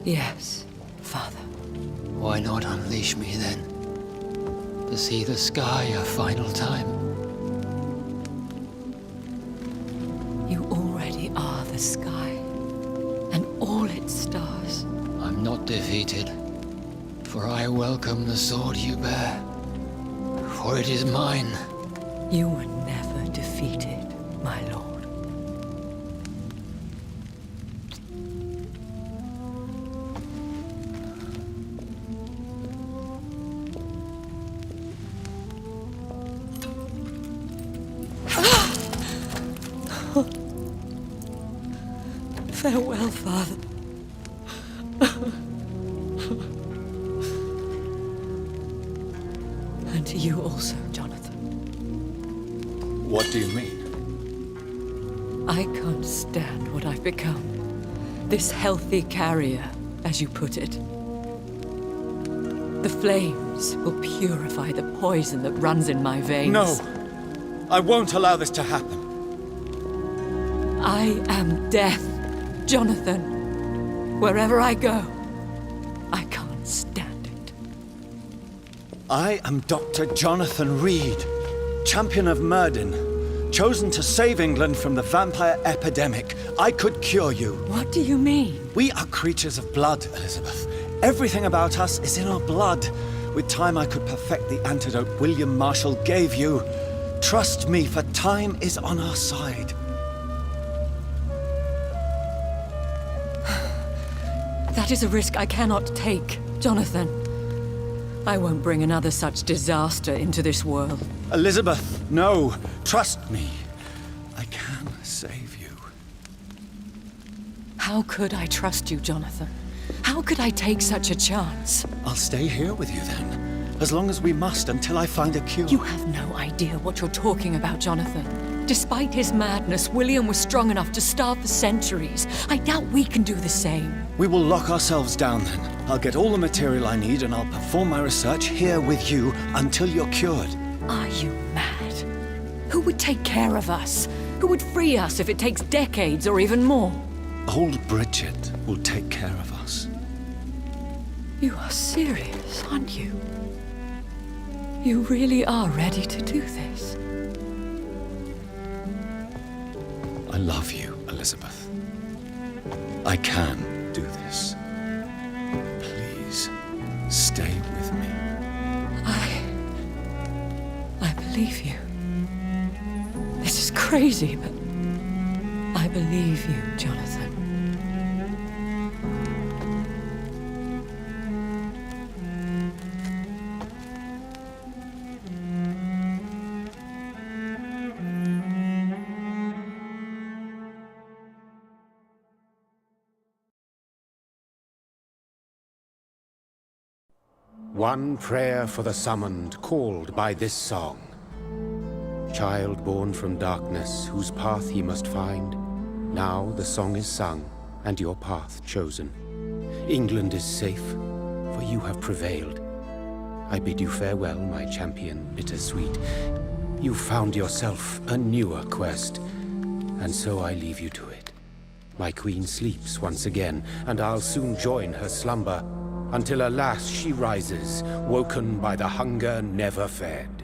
Yes, Father. Why not unleash me then? To see the sky a final time? You already are the sky, and all its stars. I'm not defeated, for I welcome the sword you bear, for it is mine. You were never defeated, my lord. Farewell, Father. And to you also, Jonathan. What do you mean? I can't stand what I've become. This healthy carrier, as you put it. The flames will purify the poison that runs in my veins. No! I won't allow this to happen. I am death, Jonathan. Wherever I go, I can't stand it. I am Dr. Jonathan Reed, champion of Myrddin, chosen to save England from the vampire epidemic. I could cure you. What do you mean? We are creatures of blood, Elizabeth. Everything about us is in our blood. With time, I could perfect the antidote William Marshall gave you. Trust me, for time is on our side. That is a risk I cannot take, Jonathan. I won't bring another such disaster into this world. Elizabeth, no. Trust me. I can save you. How could I trust you, Jonathan? How could I take such a chance? I'll stay here with you then, as long as we must until I find a cure. You have no idea what you're talking about, Jonathan. Despite his madness, William was strong enough to starve for centuries. I doubt we can do the same. We will lock ourselves down then. I'll get all the material I need and I'll perform my research here with you until you're cured. Are you mad? Who would take care of us? Who would free us if it takes decades or even more? Old Bridget will take care of us. You are serious, aren't you? You really are ready to do this? I love you, Elizabeth. I can do this. Please, stay with me. I believe you. This is crazy, but I believe you, Jonathan. One prayer for the summoned, called by this song. Child born from darkness, whose path he must find. Now the song is sung, and your path chosen. England is safe, for you have prevailed. I bid you farewell, my champion bittersweet. You found yourself a newer quest, and so I leave you to it. My queen sleeps once again, and I'll soon join her slumber, until alas she rises, woken by the hunger never fed.